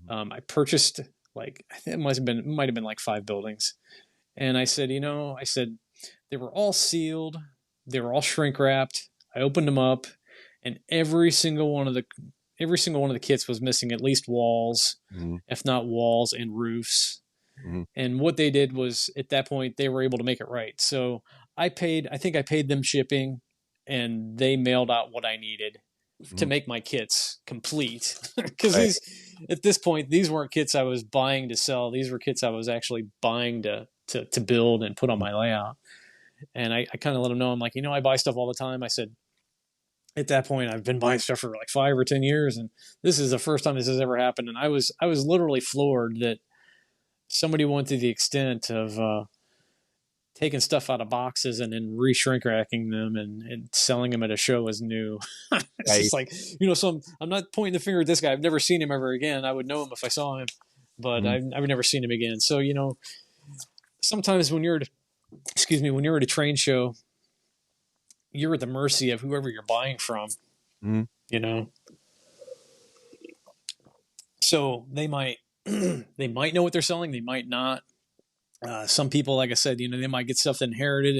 Mhm. I purchased like I think it might have been like 5 buildings, and I said, I said they were all sealed, they were all shrink wrapped. I opened them up, and every single one of the kits was missing at least walls, Mhm. if not walls and roofs. Mhm. And what they did was at that point they were able to make it right. So I think I paid them shipping, and they mailed out what I needed to Mhm. make my kits complete. Because Right. at this point, these weren't kits I was buying to sell. These were kits I was actually buying to build and put on Mhm. my layout. And I kind of let them know, I'm like, I buy stuff all the time. I said, at that point, I've been buying stuff for like 5 or 10 years, and this is the first time this has ever happened. And I was literally floored that somebody went to the extent of taking stuff out of boxes and then re-shrink racking them and selling them at a show as new. It's Right. just like, so I'm not pointing the finger at this guy. I've never seen him ever again. I would know him if I saw him, but Mhm. I've never seen him again. So, sometimes when you're at a train show, you're at the mercy of whoever you're buying from, Mhm. you know? So they might, they might know what they're selling. They might not. Some people, like I said, they might get stuff inherited,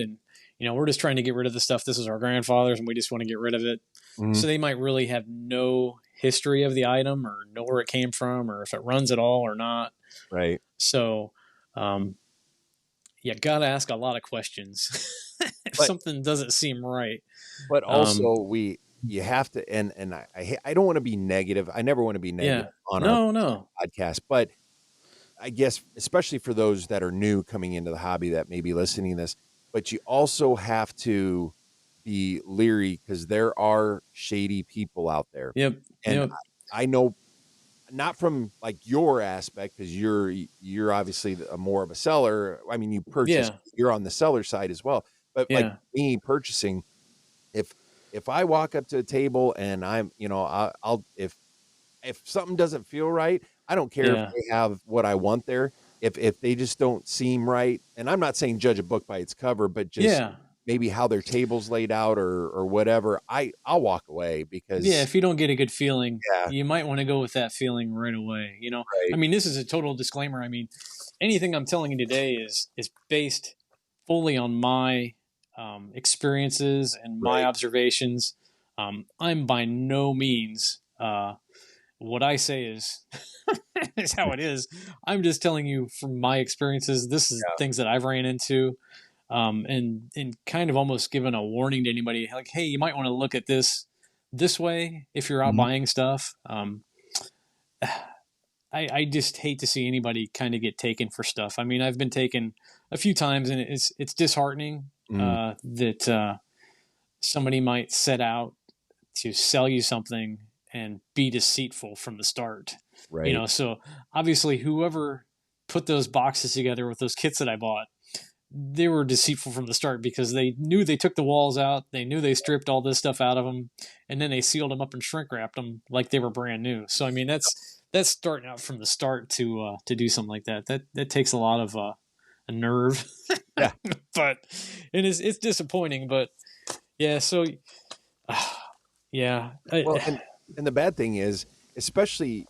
and we're just trying to get rid of the stuff. This is our grandfather's, and we just want to get rid of it. Mhm. So they might really have no history of the item, or know where it came from, or if it runs at all or not. Right. So, um, you got to ask a lot of questions if But something doesn't seem right. Um, also you have to, and I don't want to be negative. I never want to be negative yeah, on our no, no, podcast, but I guess especially for those that are new coming into the hobby that may be listening to this, but you also have to be leery because there are shady people out there. yep, And yep, I know, not from like your aspect, because you're obviously a more of a seller. I mean, you purchase, yeah, you're on the seller side as well. But like yeah, me purchasing, if if I walk up to a table and I'm, I'll if something doesn't feel right, I don't care if Yeah. they have what I want there. If they just don't seem right, and I'm not saying judge a book by its cover, but just Yeah. maybe how their table's laid out or whatever, I'll walk away Yeah, because if you don't get a good feeling, yeah, you might want to go with that feeling right away. I right, mean, this is a total disclaimer. I mean, anything I'm telling you today is based fully on my experiences and my right. observations. I'm by no means what I say is is how it is. I'm just telling you from my experiences. This is Yeah. things that I've ran into, and kind of almost giving a warning to anybody like, hey, you might want to look at this way if you're out Mhm. buying stuff. I just hate to see anybody kind of get taken for stuff. I mean, I've been taken a few times, and it's disheartening Mm, that somebody might set out to sell you something and be deceitful from the start. right. So obviously, whoever put those boxes together with those kits that I bought, they were deceitful from the start because they knew they took the walls out, they knew they stripped all this stuff out of them, and then they sealed them up and shrink wrapped them like they were brand new. So I mean, that's starting out from the start to do something like that. That takes a lot of a nerve, Yeah. but it's disappointing. But yeah, so yeah, Well, and the bad thing is, especially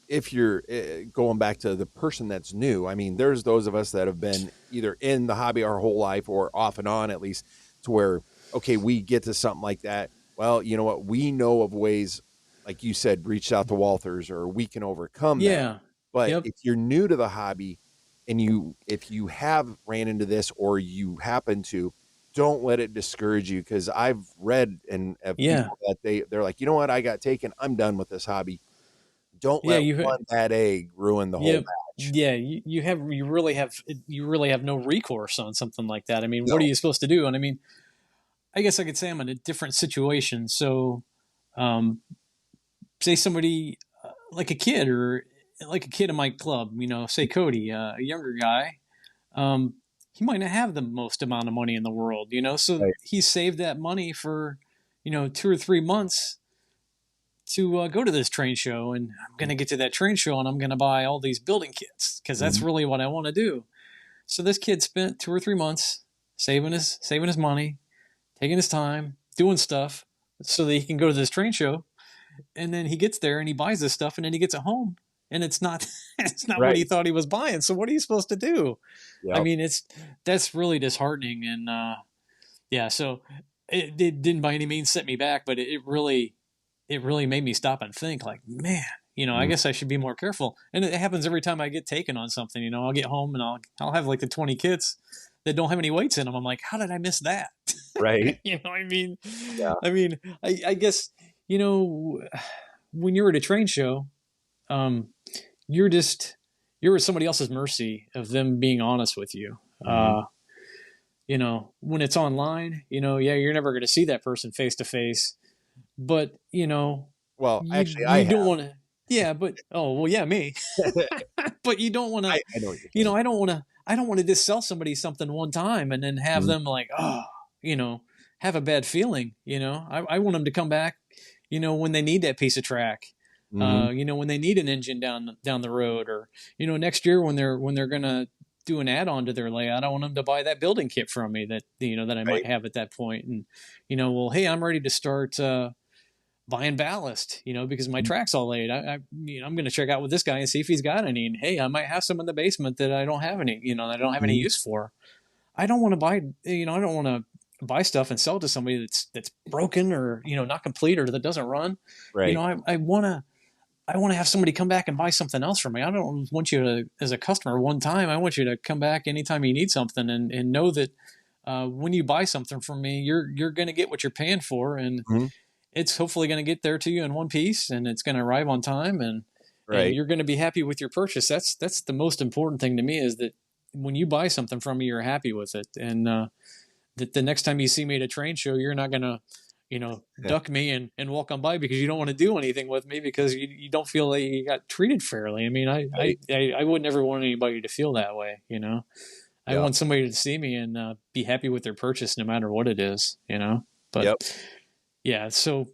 if you're going back to the person that's new, I mean, there's those of us that have been either in the hobby our whole life or off and on at least to where, okay, we get to something like that. Well, you know what? We know of ways, like you said, reach out to Walthers or we can overcome that. yeah, But yep, if you're new to the hobby and if you have ran into this or you happen to, don't let it discourage you because I've read and of yeah, people that they're like, you know what, I got taken. I'm done with this hobby. Don't yeah. let one bad egg ruin the whole Yeah, batch. yeah. You really have no recourse on something like that. I mean, what are No. you supposed to do? And I mean, I guess I could say I'm in a different situation. So, um, say somebody like a kid or like a kid in my club, say Cody, a younger guy. Um, he might not have the most amount of money in the world, so Right. he saved that money for 2 or 3 months to go to this train show, and I'm going to get to that train show and I'm going to buy all these building kits because that's Mhm. really what I want to do. So this kid spent 2 or 3 months saving his money, taking his time, doing stuff so that he can go to this train show. And then he gets there and he buys this stuff, and then he gets it home, and it's not it's not what he Right. thought he was buying. So what are you supposed to do? I Yep. mean, that's really disheartening, and yeah. So it didn't by any means set me back, but it really made me stop and think like, man, I Mm. guess I should be more careful. And it happens every time I get taken on something. I'll get home and I'll have like the 20 kits that don't have any weights in them. I'm like, how did I miss that? Right. I mean, Yeah. I guess, you know, when you're at a train show, um, you're just, you're at somebody else's mercy of them being honest with you. Mhm. When it's online, yeah, you're never going to see that person face to face, but Well, you actually, I you don't have. want to. Yeah, but oh well, yeah, me. But you don't want to. I know what you're saying. I don't want to just sell somebody something one time and then have Mhm. them like, have a bad feeling. I want them to come back. When they need that piece of track. Mhm. When they need an engine down the road, or next year when they're gonna do an add-on to their layout, I want them to buy that building kit from me that I might Right. have at that point. And well, hey, I'm ready to start buying ballast, because my Mhm. track's all laid. I'm going to check out with this guy and see if he's got any. And hey, I might have some in the basement that I don't have any, that I don't have any Mhm. use for. I don't want to buy, I don't want to buy stuff and sell it to somebody that's broken or not complete or that doesn't run. Right. I want to have somebody come back and buy something else from me. I don't want you to, as a customer, one time. I want you to come back anytime you need something and know that when you buy something from me, you're going to get what you're paying for, and Mhm. it's hopefully going to get there to you in one piece, and it's going to arrive on time, and Right. you're going to be happy with your purchase. That's the most important thing to me, is that when you buy something from me, you're happy with it, and that the next time you see me at a train show, you're not going to duck me and walk on by because you don't want to do anything with me because you don't feel that you got treated fairly. I mean, Right. I would never want anybody to feel that way. I Yep. want somebody to see me and be happy with their purchase no matter what it is. But Yep. Yeah. So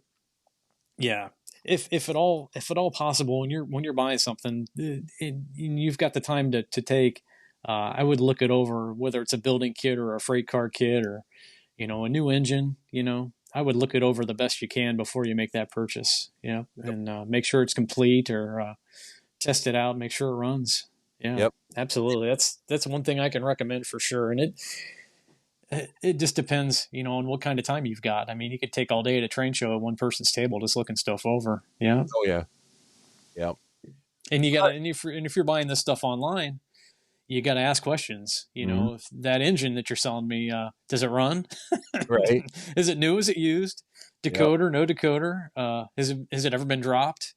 yeah, if at all possible, when you're buying something, you've got the time to take. I would look it over, whether it's a building kit or a freight car kit or a new engine. I would look it over the best you can before you make that purchase. Yep. And make sure it's complete or test it out, make sure it runs. Yeah, Yep. absolutely. That's one thing I can recommend for sure. And it just depends, on what kind of time you've got. I mean, you could take all day at a train show at one person's table just looking stuff over. Yeah. Oh yeah. Yep. And you gotta, and if you're buying this stuff online, you got to ask questions. Mhm. If that engine that you're selling me, does it run? Right. Is it new? Is it used? Yep. Decoder, no decoder? Has it ever been dropped?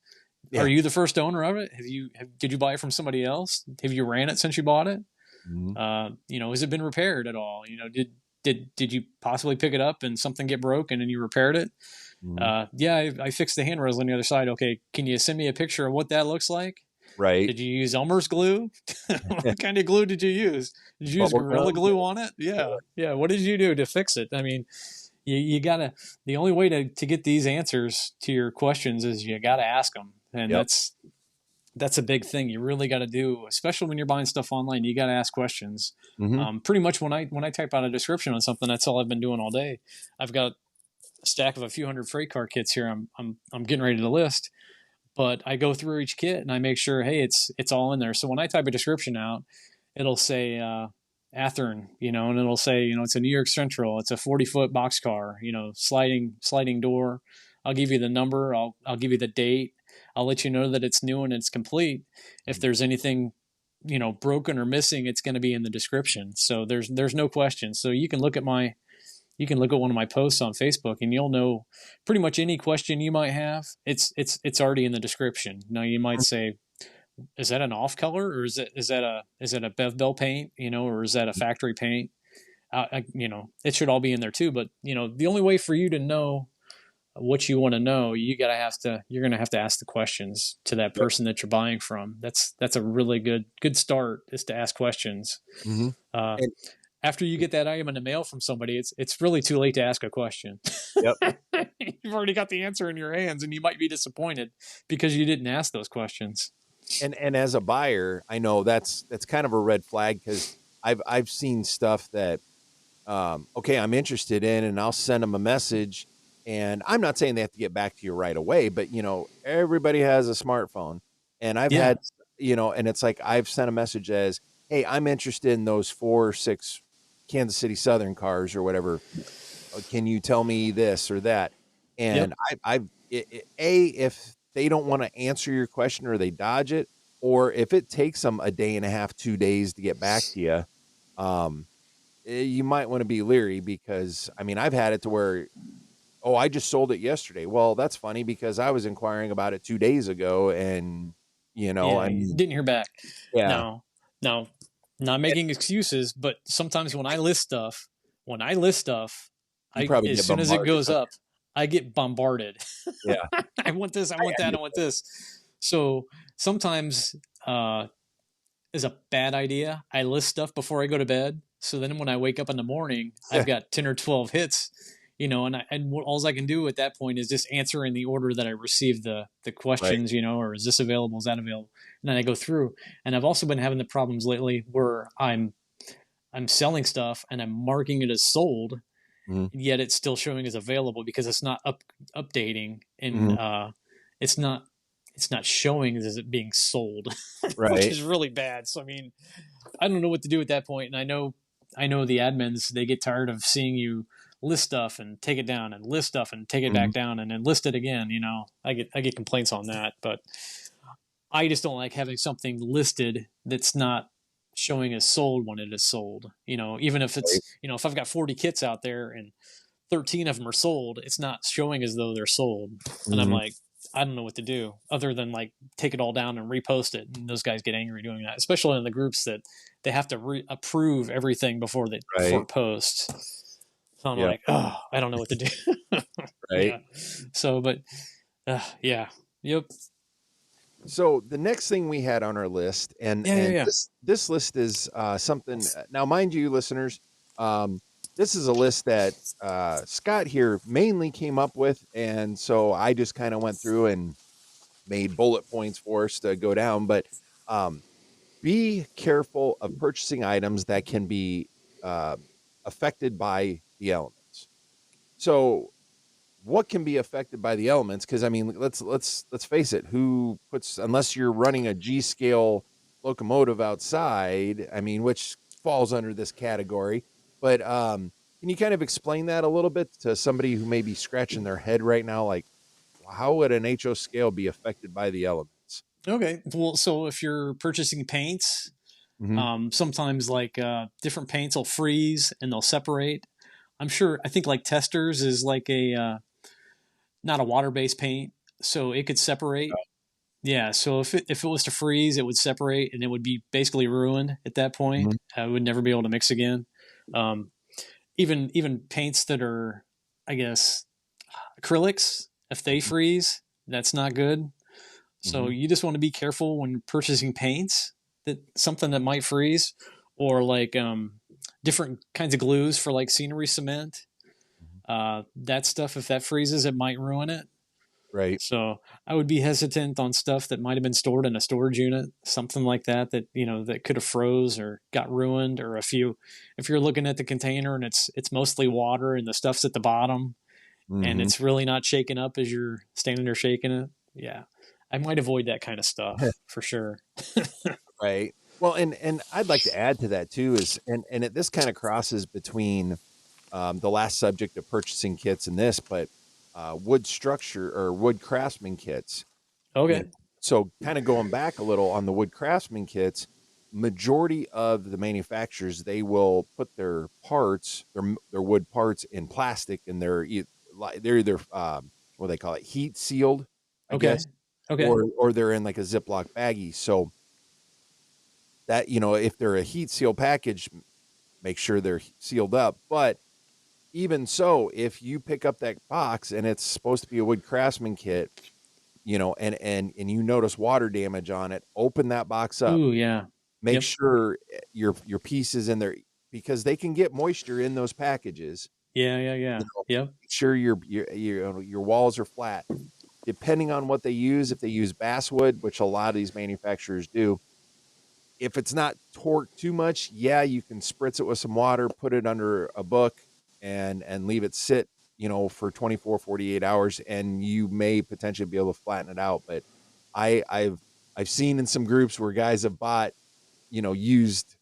Are Yeah. you the first owner of it? Did you buy it from somebody else? Have you ran it since you bought it? Mhm. Has it been repaired at all? Did you possibly pick it up and something get broken and you repaired it? Mhm. Yeah, I fixed the handrails on the other side. Okay, can you send me a picture of what that looks like? Right. Did you use Elmer's glue? What kind of glue did you use? Did you use Bubble Gorilla gum. Glue on it? Yeah, yeah. What did you do to fix it? I mean, you gotta. The only way to get these answers to your questions is you gotta ask them, and Yep. that's a big thing. You really got to do, especially when you're buying stuff online. You got to ask questions. Mhm. Pretty much when I type out a description on something, that's all I've been doing all day. I've got a stack of a few hundred freight car kits here. I'm getting ready to list, but I go through each kit and I make sure, hey, it's all in there. So when I type a description out, it'll say Athearn, and it'll say, it's a New York Central, it's a 40-foot box car, sliding door. I'll give you the number. I'll give you the date. I'll let you know that it's new and it's complete. If there's anything broken or missing, it's going to be in the description. So there's no question. So you can look at one of my posts on Facebook and you'll know pretty much any question you might have. It's already in the description. Now you might say, is that an off color or is that a Bev Bell paint, or is that a factory paint? It should all be in there too. But the only way for you to know what you want to know, you're gonna have to ask the questions to that Yep. person that you're buying from. That's a really good start, is to ask questions. Mhm. Uh, And After you get that item in the mail from somebody, it's really too late to ask a question. yep. You've already got the answer in your hands, and you might be disappointed because you didn't ask those questions. And as a buyer, I know that's kind of a red flag because I've seen stuff that okay, I'm interested in, and I'll send them a message. And I'm not saying they have to get back to you right away, but everybody has a smartphone, and I've Yeah, had, and it's like I've sent a message as, "Hey, I'm interested in those 4 or 6 Kansas City Southern cars or whatever. Can you tell me this or that?" yep, And if they don't want to answer your question or they dodge it, or if it takes them a day and a half, 2 days to get back to you, um, you might want to be leery because I mean, I've had it to where, oh, I just sold it yesterday. Well, that's funny because I was inquiring about it 2 days ago, and yeah. I You mean, didn't hear back. yeah, No, no, not and making excuses, but sometimes when I list stuff, you I probably as get soon as it bombarded. goes up, I get bombarded. Yeah, I want this, I I want have that, you. I want this. So sometimes is a bad idea. I list stuff before I go to bed, so then when I wake up in the morning, I've got 10 or 12 hits, and all I can do at that point is just answer in the order that I received the Right. questions, or is this available, is that available, and then I go through. And I've also been having the problems lately where I'm selling stuff and I'm marking it as sold, Mhm. yet it's still showing as available because it's not updating, and Mhm. it's not it's not showing as it being sold, which Right. is really bad. So I mean, I don't know what to do at that point. And I know the admins, they get tired of seeing you list stuff and take it down and list stuff and take it back Mhm. down and then list it again. I get complaints on that, but I just don't like having something listed that's not showing as sold when it is sold. Even if Right. if I've got 40 kits out there and 13 of them are sold, it's not showing as though they're sold. And I'm Mhm. like, I don't know what to do other than like take it all down and repost it. And those guys get angry doing that, especially in the groups that they have to approve everything before Right. it posts. So I'm Yeah. like, oh, I don't know what to do. Right. Yeah. So, but yeah, yep, So the next thing we had on our list, and yeah, yeah, and yeah. this list is something. Now, mind you, listeners, um, this is a list that Scott here mainly came up with, and so I just kind of went through and made bullet points for us to go down. But um, be careful of purchasing items that can be uh, affected by the elements. So, what can be affected by the elements? Because I mean, let's face it. Who puts, unless you're running a G scale locomotive outside? I mean, which falls under this category. But can you kind of explain that a little bit to somebody who may be scratching their head right now, like how would an HO scale be affected by the elements? Okay. Well, so if you're purchasing paints, Mm-hmm. sometimes like different paints will freeze and they'll separate. I think like testers is like a not a water based paint, so it could separate. Yeah, so if it was to freeze, it would separate and it would be basically ruined at that point. Mm-hmm. I would never be able to mix again. Um, even paints that are, I guess, acrylics, if they freeze, that's not good. So Mm-hmm. you just want to be careful when purchasing paints, that something that might freeze, or like different kinds of glues for like scenery cement. That stuff, if that freezes, it might ruin it. Right. So I would be hesitant on stuff that might have been stored in a storage unit, something like that, that that could have froze or got ruined. Or if you're looking at the container and it's mostly water and the stuff's at the bottom and Mm-hmm. it's really not shaken up as you're standing there shaking it, yeah, I might avoid that kind of stuff for sure. Right. Well, and I'd like to add to that too is this kind of crosses between the last subject of purchasing kits and this, but wood structure or wood craftsman kits. You know, Okay. so kind of going back a little on the wood craftsman kits, majority of the manufacturers, they will put their parts, their wood parts in plastic, and they're either what they call it, heat sealed, I Okay. guess, Okay. or they're in like a Ziploc baggie. So that, if they're a heat seal package, make sure they're sealed up. But even so, if you pick up that box and it's supposed to be a wood craftsman kit, and you notice water damage on it, open that box up. Ooh, yeah. Make Yep. sure your piece is in there, because they can get moisture in those packages. Yeah, yeah, yeah. Yep. Make sure your walls are flat. Depending on what they use, if they use basswood, which a lot of these manufacturers do, if it's not torqued too much, yeah, you can spritz it with some water, put it under a book, and leave it sit, for 24, 48 hours, and you may potentially be able to flatten it out. But I've seen in some groups where guys have bought, used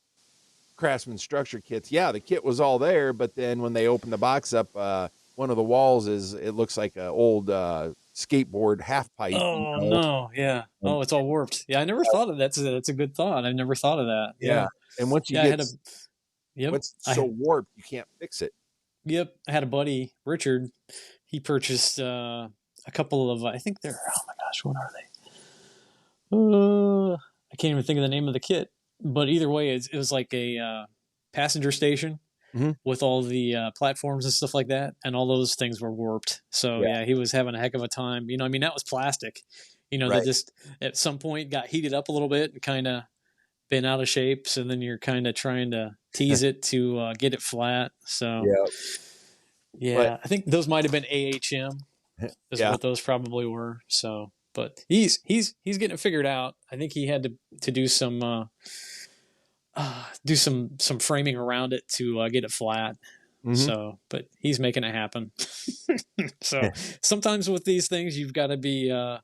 Craftsman structure kits. Yeah, the kit was all there, but then when they open the box up, one of the walls it looks like an old skateboard half pipe, Oh no, yeah. and Oh, it's all warped. Yeah, I never thought of that. That's a good thought. I never thought of that. yeah, Yeah. and once you Yeah, I get had a yep. once it's so warped, you can't fix it. Yep, I had a buddy, Richard. He purchased a couple of I think they're oh my gosh, what are they? I can't even think of the name of the kit. But either way, it was like a passenger station Mhm. with all the platforms and stuff like that, and all those things were warped. So Yeah, yeah, he was having a heck of a time. I mean, that was plastic. That right. just at some point got heated up a little bit and kind of been out of shape. So then you're kind of trying to tease it to get it flat. So Yeah, but yeah, I think those might have been AHM is yeah. what those probably were. So, but he's getting it figured out. I think he had to do some framing around it to get it flat. Mhm. So, but he's making it happen. So sometimes with these things, you got to be an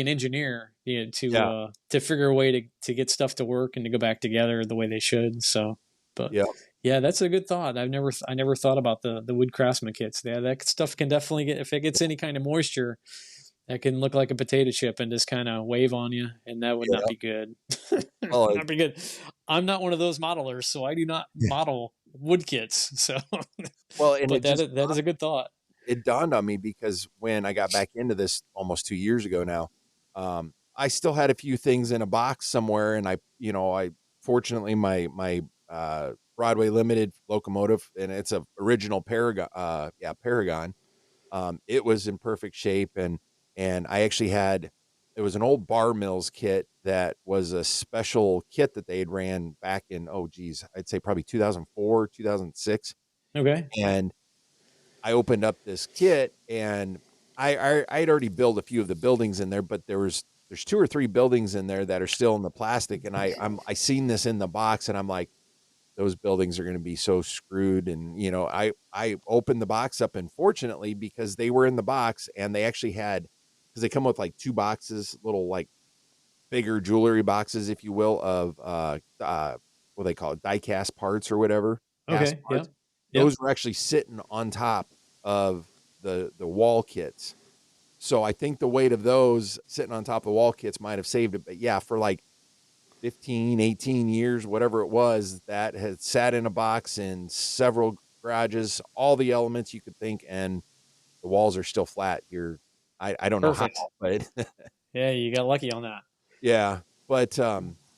engineer, Yeah, to figure a way to get stuff to work and to go back together the way they should. So, but yeah. yeah, that's a good thought. I never thought about the wood craftsman kits. Yeah, that stuff can definitely get, if it gets any kind of moisture, that can look like a potato chip and just kind of wave on you, and that would not Yeah. be good. Well, Not be good. I'm not one of those modelers, so I do not model wood kits. So, well, and but that is a good thought. it dawned on me, because when I got back into this almost 2 years ago now, I still had a few things in a box somewhere, and I fortunately my Broadway Limited locomotive, and it's a original Paragon, Paragon. It was in perfect shape, and I actually had it was an old Bar Mills kit that was a special kit that they had ran back in, oh geez, I'd say probably 2004, 2006. Okay. And I opened up this kit, and I'd already built a few of the buildings in there, but there's two or three buildings in there that are still in the plastic. And I seen this in the box, and I'm like, those buildings are going to be so screwed. And, I opened the box up, and fortunately, because they were in the box and they actually had, because they come with like two boxes, little like bigger jewelry boxes, if you will, of, what they call it, die cast parts or whatever, cast Okay. parts. Yep. Those Yep. were actually sitting on top of the wall kits. So I think the weight of those sitting on top of the wall kits might have saved it. But yeah, for like 15, 18 years, whatever it was, that had sat in a box in several garages, all the elements you could think, and the walls are still flat here. I don't know how, Perfect. but Yeah, you got lucky on that. yeah. But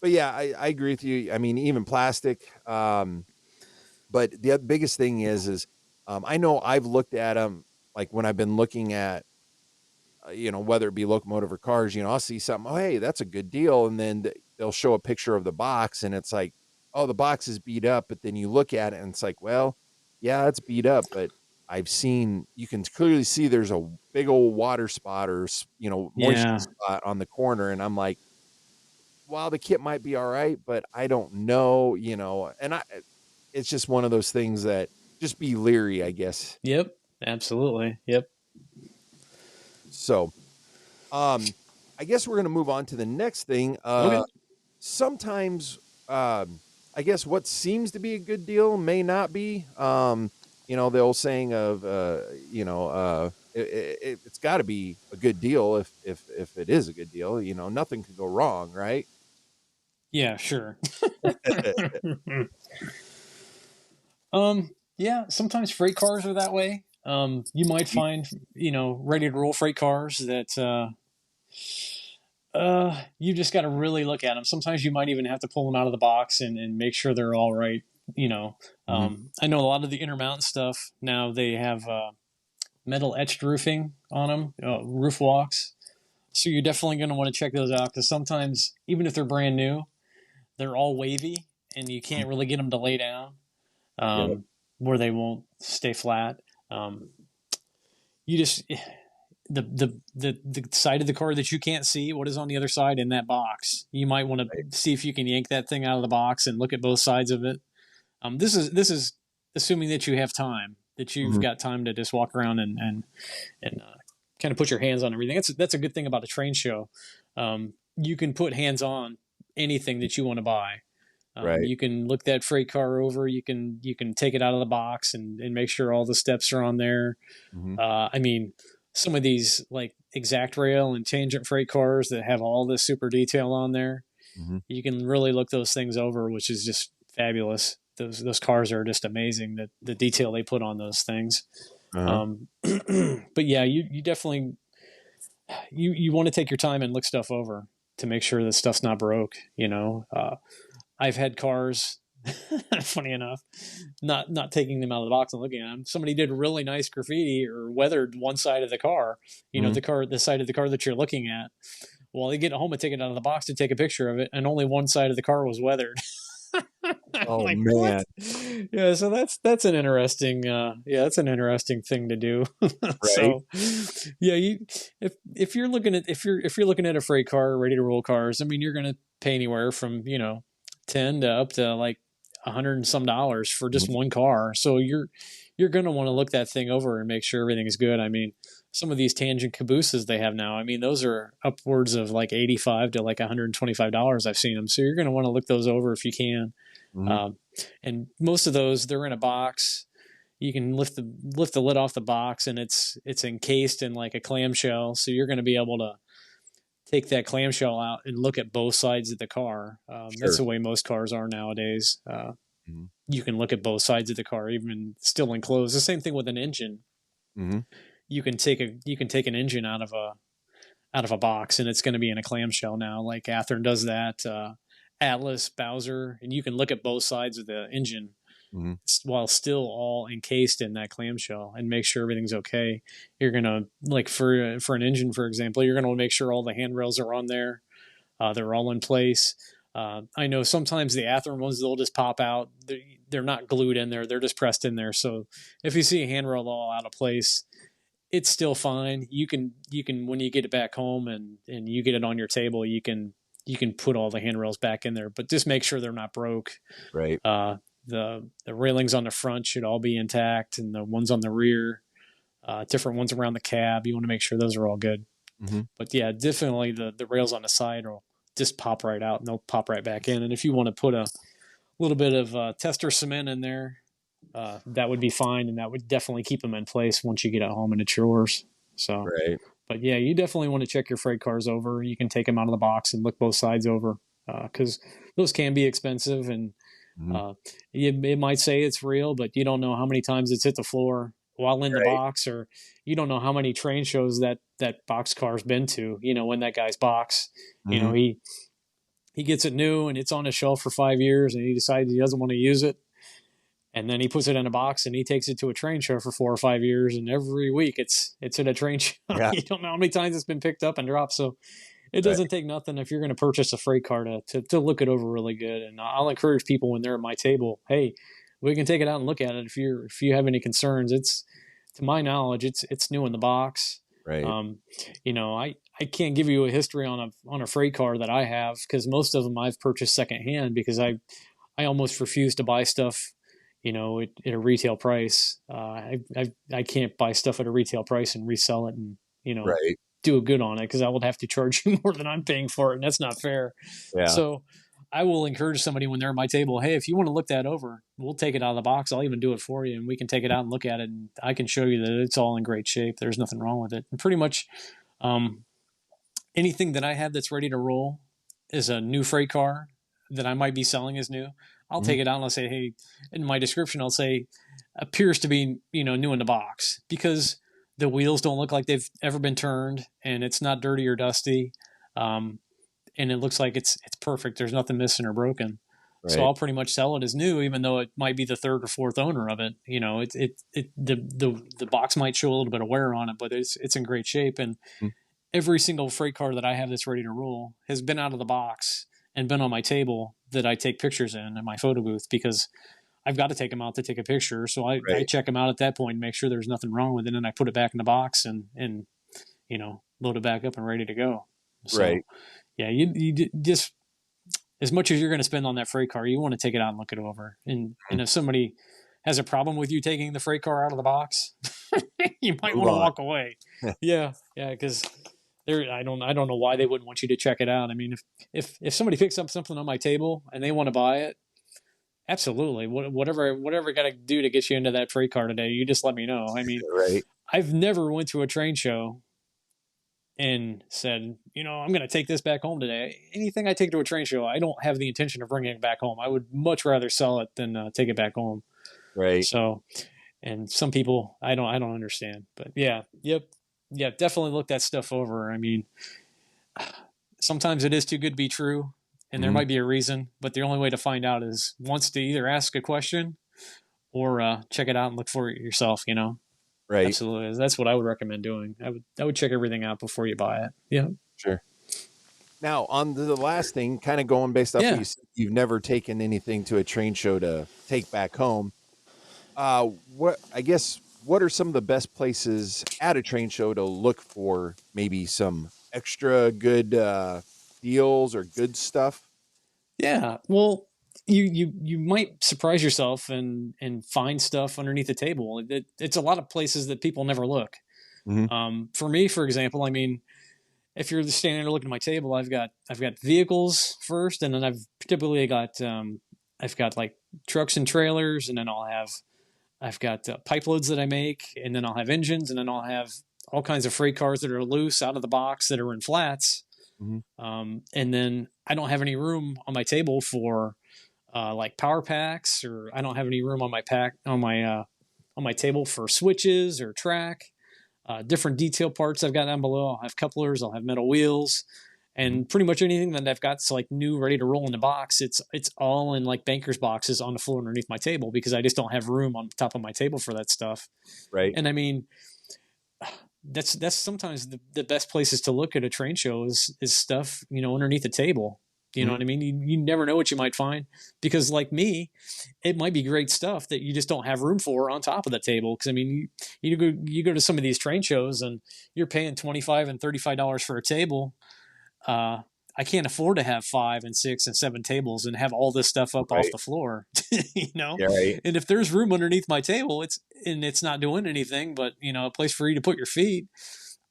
yeah, I agree with you. I mean, even plastic. But the biggest thing is I know I've looked at them, like when I've been looking at, whether it be locomotive or cars, I'll see something, oh, hey, that's a good deal. And then they'll show a picture of the box, and it's like, oh, the box is beat up. But then you look at it and it's like, well, yeah, it's beat up, but you can clearly see there's a big old water spot or, moisture Yeah. spot on the corner. And I'm like, well, the kit might be all right, but I don't know, and it's just one of those things that just be leery, I guess. Yep. Absolutely. Yep. So, um, I guess we're going to move on to the next thing. Okay. Sometimes, I guess what seems to be a good deal may not be. The old saying of, it's got to be a good deal if it is a good deal. Nothing could go wrong, right? Yeah, sure. Yeah, sometimes freight cars are that way. You might find, ready to roll freight cars that you just got to really look at them. Sometimes you might even have to pull them out of the box and make sure they're all right. You know, Mm-hmm. I know a lot of the Intermountain stuff now they have metal etched roofing on them, roof walks. So you're definitely going to want to check those out because sometimes, even if they're brand new, they're all wavy and you can't really get them to lay down Yep. where they won't stay flat. Um, you just the side of the car that you can't see what is on the other side in that box. You might want Right. to see if you can yank that thing out of the box and look at both sides of it. This is assuming that you have time, that you've Mm-hmm. got time to just walk around and kind of put your hands on everything. That's a good thing about a train show. You can put hands on anything that you want to buy. Right. You can look that freight car over. You can take it out of the box and make sure all the steps are on there. Mm-hmm. I mean, some of these like exact rail and tangent freight cars that have all this super detail on there, Mm-hmm. you can really look those things over, which is just fabulous. Those cars are just amazing. That the detail they put on those things. Uh-huh. But yeah, you definitely you want to take your time and look stuff over to make sure that stuff's not broke. I've had cars. Funny enough, not taking them out of the box and looking at them. Somebody did really nice graffiti or weathered one side of the car. Mm-hmm. The side of the car that you're looking at. Well, they get home and take it out of the box to take a picture of it, and only one side of the car was weathered. I'm Oh like, what? man. Yeah, so that's an interesting that's an interesting thing to do. Right. So yeah, if you're looking at if you're looking at a freight car, ready to roll cars, I mean you're gonna pay anywhere from, 10 to up to like $100 and some dollars for just Mm-hmm. one car. So you're gonna want to look that thing over and make sure everything is good. I mean, some of these tangent cabooses they have now, I mean, those are upwards of like 85 to like $125. I've seen them. So you're going to want to look those over if you can. Mm-hmm. Um, and most of those, they're in a box. You can lift the lid off the box, and it's encased in like a clamshell. So you're going to be able to take that clamshell out and look at both sides of the car. That's Sure. the way most cars are nowadays. Mm-hmm. You can look at both sides of the car, even still enclosed. The same thing with an engine. Mm-hmm. You can take an engine out of a box, and it's going to be in a clamshell now. Like Athearn does that, Atlas, Bowser, and you can look at both sides of the engine Mhm. while still all encased in that clamshell, and make sure everything's okay. You're gonna, like, for an engine, for example, you're gonna make sure all the handrails are on there. They're all in place. I know sometimes the Athearn ones, they'll just pop out. They're not glued in there. They're just pressed in there. So if you see a handrail all out of place, it's still fine. You can when you get it back home and you get it on your table, you can put all the handrails back in there, but just make sure they're not broke. Right. Uh, the railings on the front should all be intact, and the ones on the rear, different ones around the cab, you want to make sure those are all good. Mhm. But yeah, definitely the rails on the side will just pop right out and they'll pop right back in. And if you want to put a little bit of tester cement in there, that would be fine, and that would definitely keep them in place once you get it home and it's yours. So, Right. but yeah, you definitely want to check your freight cars over. You can take them out of the box and look both sides over, because those can be expensive, and Mhm. uh, it might say it's real, but you don't know how many times it's hit the floor while in the Right. box, or you don't know how many train shows that box car's been to. In that guy's box, Mhm. he gets it new and it's on a shelf for 5 years, and he decides he doesn't want to use it, and then he puts it in a box and he takes it to a train show for 4 or 5 years, and every week it's at a train show. Yeah. You don't know how many times it's been picked up and dropped. So it Right. doesn't take nothing if you're going to purchase a freight car to look it over really good. And I'll encourage people when they're at my table, hey, we can take it out and look at it if you have any concerns. It's, to my knowledge, it's new in the box. Right. I can't give you a history on a freight car that I have, because most of them I've purchased secondhand, because I almost refuse to buy stuff, at a retail price. I can't buy stuff at a retail price and resell it and, Right. do a good on it, because I would have to charge you more than I'm paying for it, and that's not fair. Yeah. So I will encourage somebody when they're at my table, hey, if you want to look that over, we'll take it out of the box. I'll even do it for you, and we can take it out and look at it, and I can show you that it's all in great shape. There's nothing wrong with it. And pretty much um, anything that I have that's ready to roll is a new freight car that I might be selling as new. I'll Mhm. take it out and I'll say, hey, in my description, I'll say appears to be, new in the box, because the wheels don't look like they've ever been turned, and it's not dirty or dusty. Um, and it looks like it's perfect. There's nothing missing or broken. So Right. I'll pretty much sell it as new, even though it might be the third or fourth owner of it. The box might show a little bit of wear on it, but it's in great shape. And Mhm. every single freight car that I have that's ready to roll has been out of the box and been on my table that I take pictures in my photo booth, because I've got to take them out to take a picture. So I Right. check them out at that point and make sure there's nothing wrong with it. And I put it back in the box and load it back up and ready to go. So Right. yeah, you just, as much as you're going to spend on that freight car, you want to take it out and look it over. And Mhm. if somebody has a problem with you taking the freight car out of the box, you might Move want to on. walk away. Yeah, yeah, because I don't know why they wouldn't want you to check it out. I mean, if somebody picks up something on my table and they want to buy it, absolutely. Whatever got to do to get you into that freight car today, you just let me know. I mean, Right. I've never went to a train show and said, I'm going to take this back home today. Anything I take to a train show, I don't have the intention of bringing it back home. I would much rather sell it than take it back home. Right. So, and some people, I don't understand. But yeah, yep, yeah, definitely look that stuff over. I mean, sometimes it is too good to be true, and there Mhm. might be a reason, but the only way to find out is once to either ask a question or check it out and look for it yourself. Right. Absolutely, that's what I would recommend doing. I would check everything out before you buy it. Yeah, Sure. Now, on the last thing, kind of going based off what yeah, you said, you've never taken anything to a train show to take back home. What are some of the best places at a train show to look for maybe some extra good deals or good stuff? yeah. Well, you might surprise yourself and find stuff underneath the table. It's a lot of places that people never look. Mhm. For me, for example, I mean, if you're just standing there looking at my table, I've got vehicles first, and then I've got like trucks and trailers, and then I've got pipe loads that I make, and then I'll have engines, and then I'll have all kinds of freight cars that are loose out of the box that are in flats. Mhm. And then I don't have any room on my table for like power packs, or I don't have any room on my table for switches or track. Different detail parts I've got down below. I'll have couplers, I'll have metal wheels, Mhm. And pretty much anything that I've got's like new, ready to roll in the box. It's all in like banker's boxes on the floor underneath my table because I just don't have room on top of my table for that stuff. Right. And I mean, that's sometimes the best places to look at a train show is stuff, you know, underneath the table. You know Mhm. what I mean? You never know what you might find because, like me, it might be great stuff that you just don't have room for on top of the table. Because I mean, you go to some of these train shows and you're paying $25 and $35 for a table. uh, I can't afford to have 5 and 6 and 7 tables and have all this stuff up off Right. the floor, you know. Yeah, right. And if there's room underneath my table, it's not doing anything, but you know, a place for you to put your feet.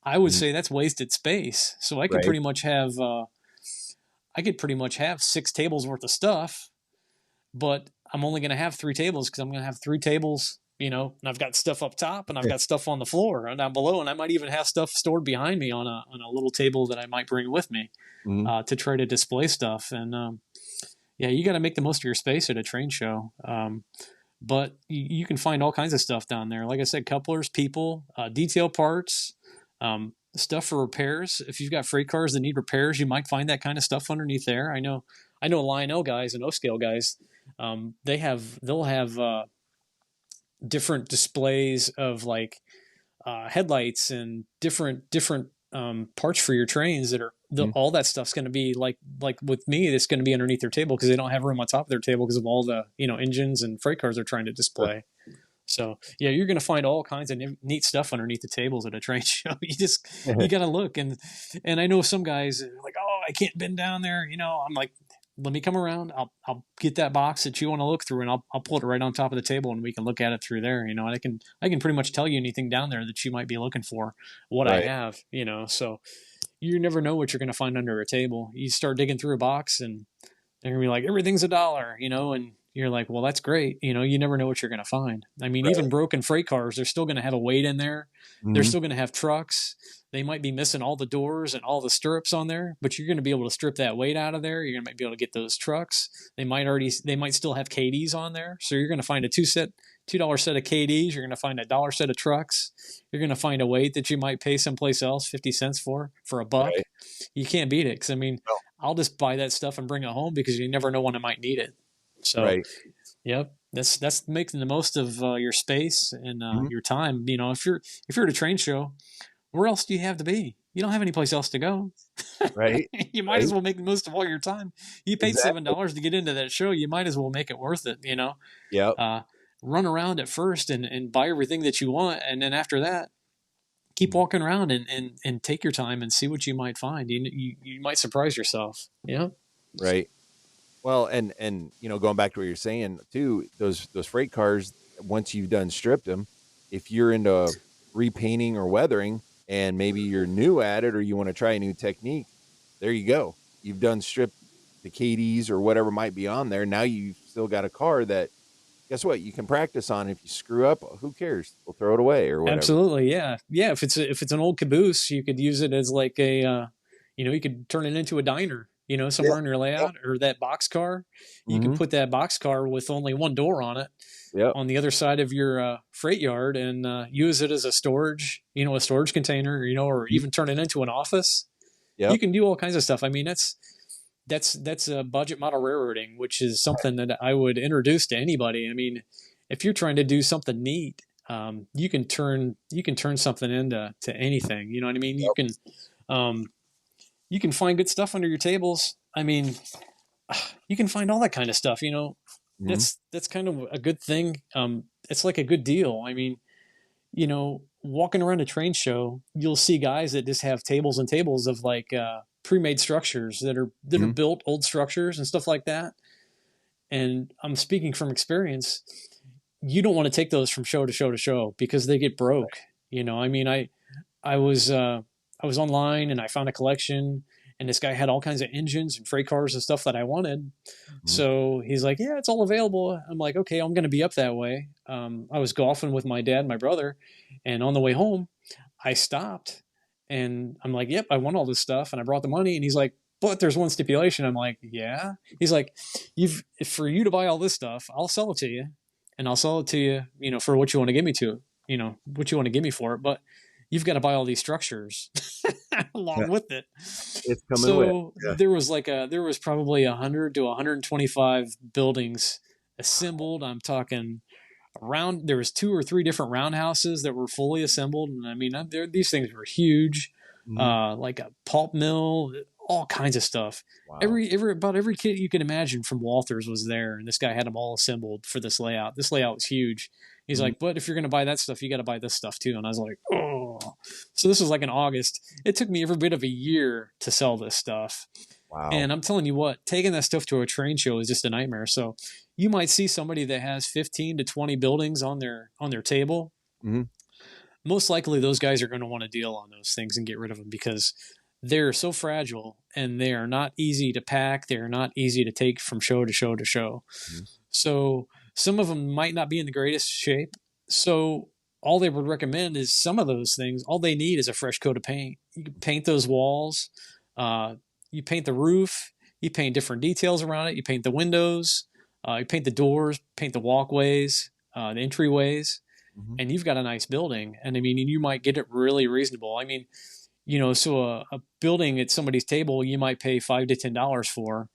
I would Mhm. say that's wasted space. So Right. I could pretty much have 6 tables worth of stuff, but I'm only going to have 3 tables because I'm going to have 3 tables. You know, and I've got stuff up top and I've got stuff on the floor and down below, and I might even have stuff stored behind me on a little table that I might bring with me Mhm. to try to display stuff. And yeah, you got to make the most of your space at a train show. But you can find all kinds of stuff down there. Like I said, couplers, people, detail parts, stuff for repairs. If you've got freight cars that need repairs, you might find that kind of stuff underneath there. I know Lionel guys and O scale guys. They'll have different displays of like headlights and different parts for your trains that are Mhm. all that stuff's going to be like with me, it's going to be underneath their table because they don't have room on top of their table because of all the, you know, engines and freight cars they're trying to Sure. display. So yeah, you're going to find all kinds of neat stuff underneath the tables at a train show. You got to look. And I know some guys are like, oh, I can't bend down there, you know. I'm like, let me come around. I'll get that box that you want to look through, and I'll pull it right on top of the table, and we can look at it through there. You know, and I can pretty much tell you anything down there that you might be looking for, what I Right. have. You know, so you never know what you're going to find under a table. You start digging through a box, and they're gonna be like, everything's $1, you know, and you're like, well, that's great. You know, you never know what you're gonna find. I mean, even Right. broken freight cars, they're still gonna have a weight in there. They're Mhm. still gonna have trucks. They might be missing all the doors and all the stirrups on there, but you're gonna be able to strip that weight out of there. You're gonna be able to get those trucks. They might still have KDs on there, so you're gonna find a $2 set of KDs. You're gonna find $1 set of trucks. You're gonna find a weight that you might pay someplace else 50 cents for a buck. Right. You can't beat it because I mean, No. I'll just buy that stuff and bring it home because you never know when I might need it. So, Right. yep, that's making the most of your space and Mhm. your time. You know, if you're at a train show, where else do you have to be? You don't have any place else to go. Right. You might as Right. well make the most of all your time. You paid seven Exactly. dollars to get into that show. You might as well make it worth it. You know, Yep. uh, run around at first and buy everything that you want, and then after that, keep walking around and take your time and see what you might find. You might surprise yourself. Yeah. Right. Well, and you know, going back to what you're saying too, those freight cars, once you've done stripped them, if you're into repainting or weathering, and maybe you're new at it or you want to try a new technique, there you go. You've done stripped the KDs or whatever might be on there. Now you've still got a car that, guess what, you can practice on. If you screw up, who cares? We'll throw it away or whatever. Absolutely, yeah, yeah. If it's an old caboose, you could use it as like a, you know, you could turn it into a diner. You know, Yeah. somewhere in your Yep. layout, or that box car, you can Mm-hmm. put that box car with only one door on it Yep. on the other side of your freight yard, and use it as a storage, you know, a storage container, you know, or Mhm. even turn it into an office. You Yep. can do all kinds of stuff. I mean, that's a budget model railroading, which is something that I would introduce to anybody. I mean, if you're trying to do something neat, you can turn something into to anything. You know what I mean? Yep. Um, you can find good stuff under your tables. I mean, you can find all that kind of stuff. You know, Mm-hmm. that's kind of a good thing. It's like a good deal. I mean, you know, walking around a train show, you'll see guys that just have tables and tables of like pre-made structures that are Mm-hmm. built old structures and stuff like that. And I'm speaking from experience. You don't want to take those from show to show to show because they get broke. You know, I mean, I was I was online and I found a collection, and this guy had all kinds of engines and freight cars and stuff that I wanted. Mm-hmm. So he's like, "Yeah, it's all available." I'm like, "Okay, I'm going to be up that way." I was golfing with my dad and my brother, and on the way home, I stopped, and I'm like, "Yep, I want all this stuff," and I brought the money, and he's like, "But there's one stipulation." I'm like, "Yeah." He's like, "You've for you to buy all this stuff, I'll sell it to you, and I'll sell it to you, you know, for what you want to give me to, you know, what you want to give me for it, but you've got to buy all these structures." along with it. It's coming with. So Yeah. there was probably 100 to 125 buildings assembled. I'm talking around, there was 2 or 3 different roundhouses that were fully assembled. And I mean, these things were huge, like a pulp mill, all kinds of stuff. Wow. About every kit you can imagine from Walthers was there. And this guy had them all assembled for this layout. This layout was huge. He's like, but if you're going to buy that stuff, you got to buy this stuff too. And I was like, oh. So this was like in August. It took me every bit of a year to sell this stuff. Wow. And I'm telling you what, taking that stuff to a train show is just a nightmare. So you might see somebody that has 15 to 20 buildings on their table. Most likely those guys are going to want to deal on those things and get rid of them because they're so fragile and they are not easy to pack. They're not easy to take from show to show to show. So some of them might not be in the greatest shape. So all they would recommend is some of those things. All they need is a fresh coat of paint. You can paint those walls. You paint the roof. You paint different details around it. You paint the windows. You paint the doors, paint the walkways, the entryways, and you've got a nice building. And I mean, you might get it really reasonable. I mean, so a building at somebody's table you might pay $5 to $10 for,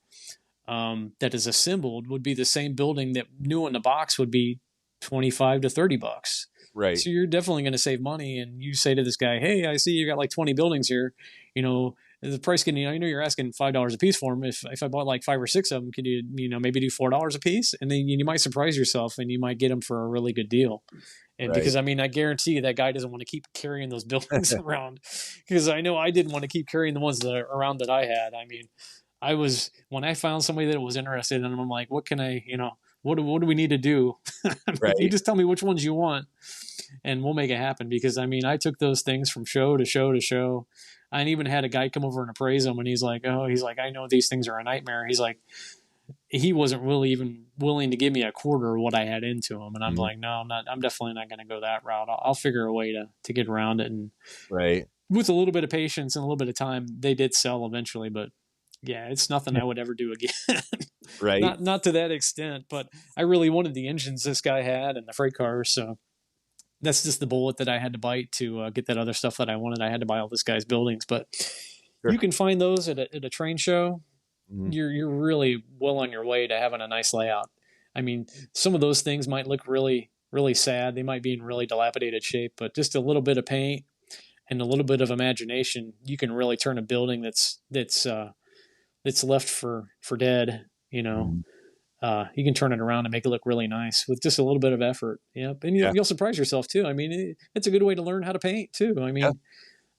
that is assembled would be the same building that new in the box would be $25 to $30. Right. So you're definitely going to save money. And you say to this guy, hey, I see you got like 20 buildings here. The price can, I know you're asking $5 a piece for them. If I bought like 5 or 6 of them, could you, maybe do $4 a piece? And then you might surprise yourself and you might get them for a really good deal. And because I mean, I guarantee you that guy doesn't want to keep carrying those buildings around, because I know I didn't want to keep carrying the ones that are around that I had. I mean, when I found somebody that was interested in them, I'm like, what can I, what do we need to do? You just tell me which ones you want and we'll make it happen. Because I mean, I took those things from show to show to show. I even had a guy come over and appraise them, and he's like, I know these things are a nightmare. He's like, he wasn't really even willing to give me a quarter of what I had into them. And I'm like, no, I'm not, I'm definitely not going to go that route. I'll figure a way to get around it. And with a little bit of patience and a little bit of time, they did sell eventually, but yeah, it's nothing I would ever do again. Not to that extent, but I really wanted the engines this guy had and the freight cars. So that's just the bullet that I had to bite to get that other stuff that I wanted. I had to buy all this guy's buildings, but you can find those at a train show. You're really well on your way to having a nice layout. I mean, some of those things might look really, really sad. They might be in really dilapidated shape, but just a little bit of paint and a little bit of imagination, you can really turn a building that's left for dead. You can turn it around and make it look really nice with just a little bit of effort. Yep. And you'll surprise yourself too. I mean, it's a good way to learn how to paint too. I mean,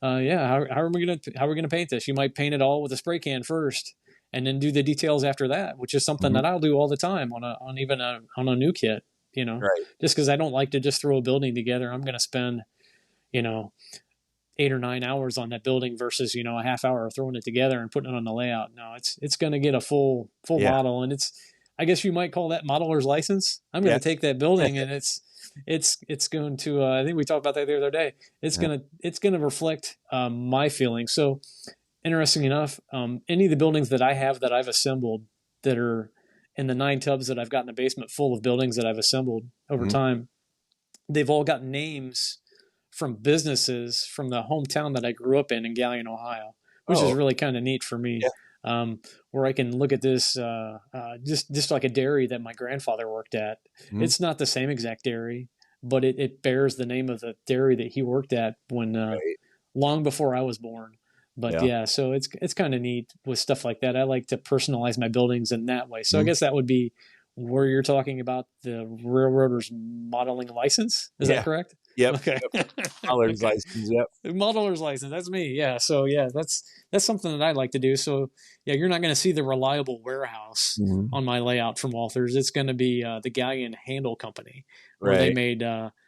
how are we going to paint this? You might paint it all with a spray can first and then do the details after that, which is something that I'll do all the time on a new kit, just because I don't like to just throw a building together. I'm going to spend, 8 or 9 hours on that building versus, a half hour throwing it together and putting it on the layout. No, it's going to get a full model. And I guess you might call that modeler's license. I'm going to take that building and it's going to, I think we talked about that the other day. It's going to reflect my feelings. So interesting enough, any of the buildings that I have that I've assembled that are in the 9 tubs that I've got in the basement full of buildings that I've assembled over time, they've all got names from businesses from the hometown that I grew up in Galion, Ohio, which is really kind of neat for me. Where I can look at this just like a dairy that my grandfather worked at. It's not the same exact dairy, but it bears the name of the dairy that he worked at when long before I was born. But so it's kind of neat with stuff like that. I like to personalize my buildings in that way. So I guess that would be where you're talking about the railroader's modeling license. Is that correct? Yep. Okay. Modeler's license. Yep. Modeler's license. That's me. Yeah. So that's something that I like to do. So yeah, you're not going to see the reliable warehouse on my layout from Walthers. It's going to be the Galion Handle Company, where they made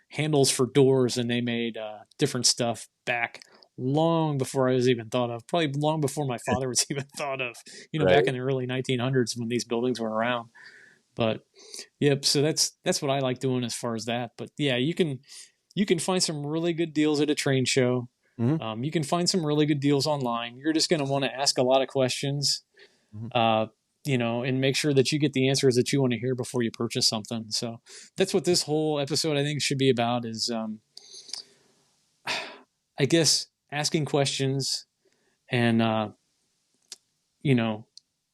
handles for doors, and they made different stuff back long before I was even thought of. Probably long before my father was even thought of. Back in the early 1900s when these buildings were around. But yep. So that's what I like doing as far as that. But yeah, you can find some really good deals at a train show. You can find some really good deals online. You're just going to want to ask a lot of questions, and make sure that you get the answers that you want to hear before you purchase something. So that's what this whole episode, I think, should be about is, I guess, asking questions, and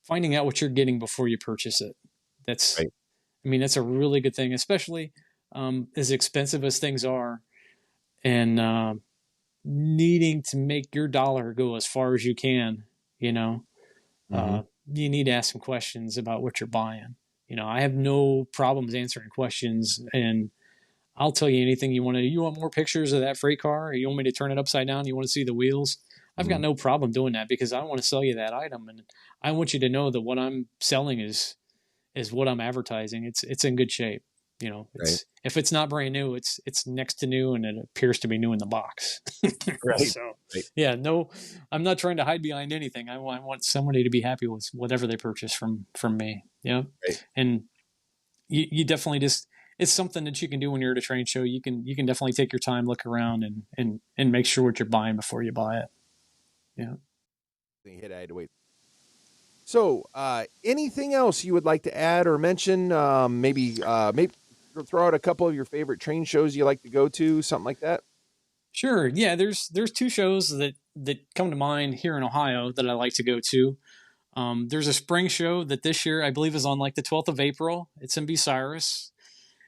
finding out what you're getting before you purchase it. That's, Right. I mean, that's a really good thing, especially as expensive as things are, and needing to make your dollar go as far as you can. You know, Mm-hmm. you need to ask some questions about what you're buying. I have no problems answering questions, and I'll tell you anything you want to. You want more pictures of that freight car? Or you want me to turn it upside down? You want to see the wheels? I've got Mm-hmm. no problem doing that because I want to sell you that item, and I want you to know that what I'm selling is what I'm advertising. It's in good shape. Right. It's if it's not brand new, it's next to new, and it appears to be new in the box. Right. So, Right. yeah, no, I'm not trying to hide behind anything. I want somebody to be happy with whatever they purchase from me. Yeah, Right. and you definitely just it's something that you can do when you're at a trade show. You can definitely take your time, look around, and make sure what you're buying before you buy it. Yeah. Hit. I had to wait. So, anything else you would like to add or mention? Maybe throw out a couple of your favorite train shows you like to go to, something like that. Sure. Yeah, there's two shows that come to mind here in Ohio that I like to go to. There's a spring show that this year I believe is on like the 12th of April. It's in Bucyrus.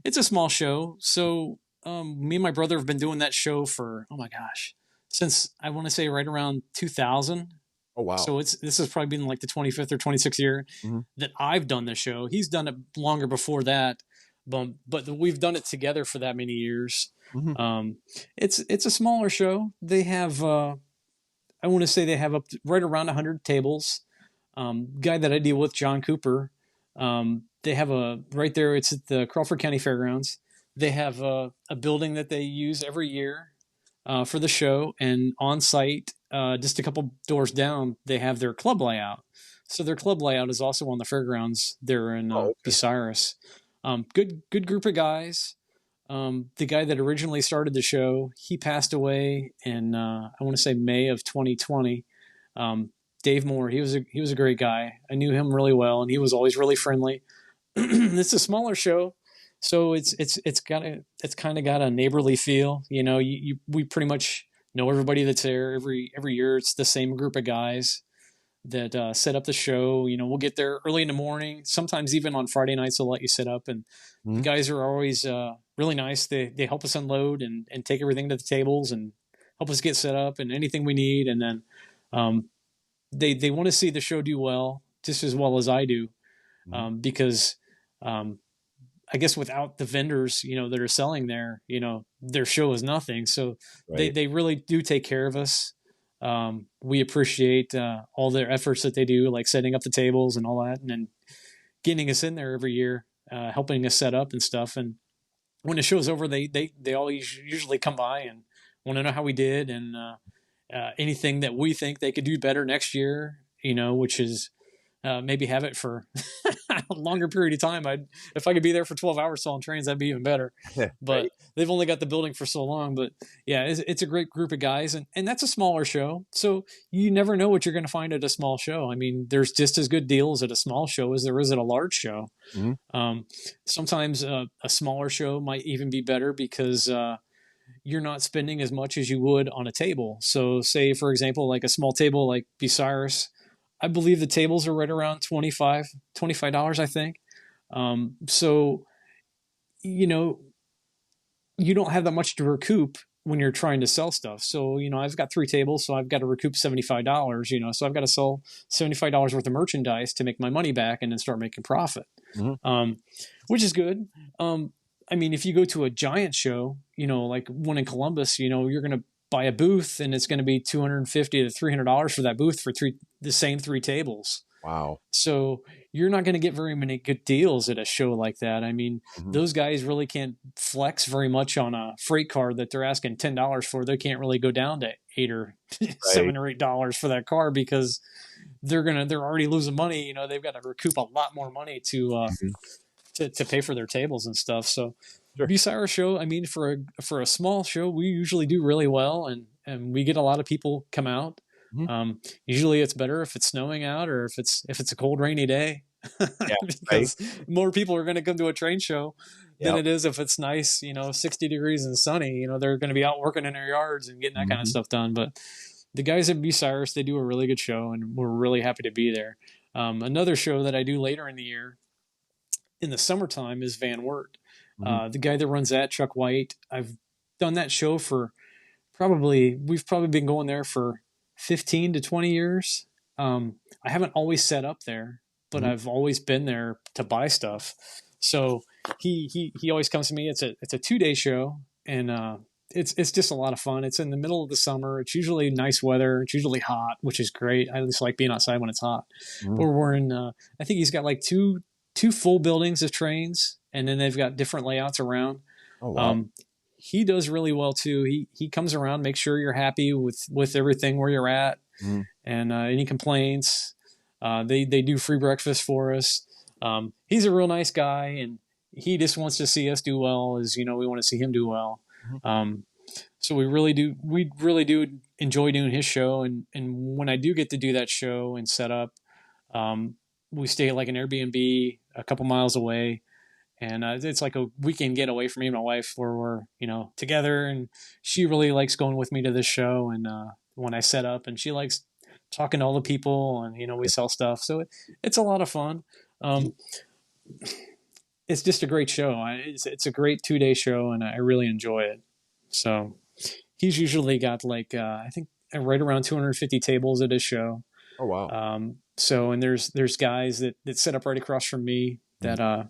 It's a small show, so me and my brother have been doing that show for, oh my gosh, since I want to say right around 2000. Oh wow. So this has probably been like the 25th or 26th year Mm-hmm. that I've done the show. He's done it longer before that, but we've done it together for that many years. Mm-hmm. Um, it's a smaller show. They have I want to say they have up to right around 100 tables. Guy that I deal with, John Cooper. They have a right there. It's at the Crawford County Fairgrounds. They have a building that they use every year for the show, and on site, just a couple doors down, they have their club layout. So their club layout is also on the fairgrounds there in Oh, okay. Bucyrus. Good group of guys. The guy that originally started the show, he passed away in I want to say May of 2020. Um, Dave Moore, he was a great guy. I knew him really well, and he was always really friendly. It's a smaller show, so it's kind of got a neighborly feel. We pretty much know everybody that's there every year. It's the same group of guys that set up the show. We'll get there early in the morning. Sometimes even on Friday nights they'll let you set up, and the Mm-hmm. guys are always really nice. They help us unload and take everything to the tables and help us get set up and anything we need, and then um, they want to see the show do well just as well as I do, Mm-hmm. because I guess without the vendors, that are selling there, their show is nothing. So Right. they really do take care of us. We appreciate all their efforts that they do, like setting up the tables and all that, and then getting us in there every year, helping us set up and stuff. And when the show's over, they all usually come by and want to know how we did, and anything that we think they could do better next year. Which is maybe have it for a longer period of time. If I could be there for 12 hours selling trains, that'd be even better. But Right. they've only got the building for so long. But yeah, it's a great group of guys, and that's a smaller show. So you never know what you're going to find at a small show. I mean, there's just as good deals at a small show as there is at a large show. Mm-hmm. Sometimes a smaller show might even be better because you're not spending as much as you would on a table. So say, for example, like a small table like Bucyrus, I believe the tables are right around $25, I think. So, you don't have that much to recoup when you're trying to sell stuff. So, I've got 3 tables, so I've got to recoup $75, so I've got to sell $75 worth of merchandise to make my money back and then start making profit, Mm-hmm. which is good. I mean, if you go to a giant show, like one in Columbus, you're going to buy a booth and it's going to be $250 to $300 for that booth for the same 3 tables. Wow. So you're not going to get very many good deals at a show like that. I mean, Mm-hmm. those guys really can't flex very much on a freight car that they're asking $10 for. They can't really go down to $8 or $7 or $8 for that car because they're already losing money. They've got to recoup a lot more money Mm-hmm. to pay for their tables and stuff. So Sure. Bucyrus show, I mean, for a small show, we usually do really well, and we get a lot of people come out. Mm-hmm. Usually it's better if it's snowing out or if it's a cold, rainy day, Yeah. because more people are going to come to a train show than Yep. it is if it's nice, 60 degrees and sunny. They're going to be out working in their yards and getting that kind of Mm-hmm. stuff done. But the guys at Bucyrus, they do a really good show, and we're really happy to be there. Another show that I do later in the year, in the summertime, is Van Wert. Mm-hmm. The guy that runs that, Chuck White, I've done that show for we've probably been going there for 15 to 20 years. I haven't always set up there, but Mm-hmm. I've always been there to buy stuff. So he always comes to me. It's a 2-day show, and it's just a lot of fun. It's in the middle of the summer. It's usually nice weather. It's usually hot, which is great. I just like being outside when it's hot. Mm-hmm. But we're in. I think he's got like two full buildings of trains, and then they've got different layouts around. Oh wow. He does really well too. He comes around, makes sure you're happy with everything where you're at, Mm-hmm. and any complaints. They do free breakfast for us. He's a real nice guy, and he just wants to see us do well. As you know, we want to see him do well. So we really do enjoy doing his show. And when I do get to do that show and set up, we stay at like an Airbnb a couple miles away. And it's like a weekend getaway for me and my wife where we're, together. And she really likes going with me to this show. And when I set up, and she likes talking to all the people, and, we sell stuff. So it's a lot of fun. It's just a great show. It's a great 2-day show, and I really enjoy it. So he's usually got like, I think right around 250 tables at his show. Oh wow. And there's guys that set up right across from me that,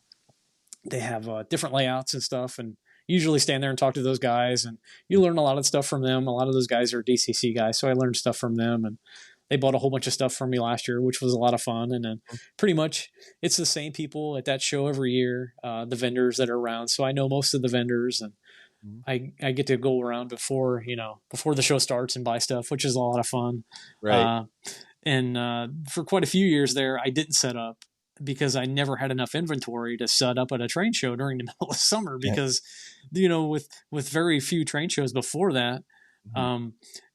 they have different layouts and stuff, and usually stand there and talk to those guys, and you learn a lot of stuff from them. A lot of those guys are DCC guys, so I learned stuff from them, and they bought a whole bunch of stuff from me last year, which was a lot of fun. And then pretty much it's the same people at that show every year, the vendors that are around. So I know most of the vendors, and I get to go around before the show starts and buy stuff, which is a lot of fun. Right. For quite a few years there, I didn't set up, because I never had enough inventory to set up at a train show during the middle of summer, because, with very few train shows before that,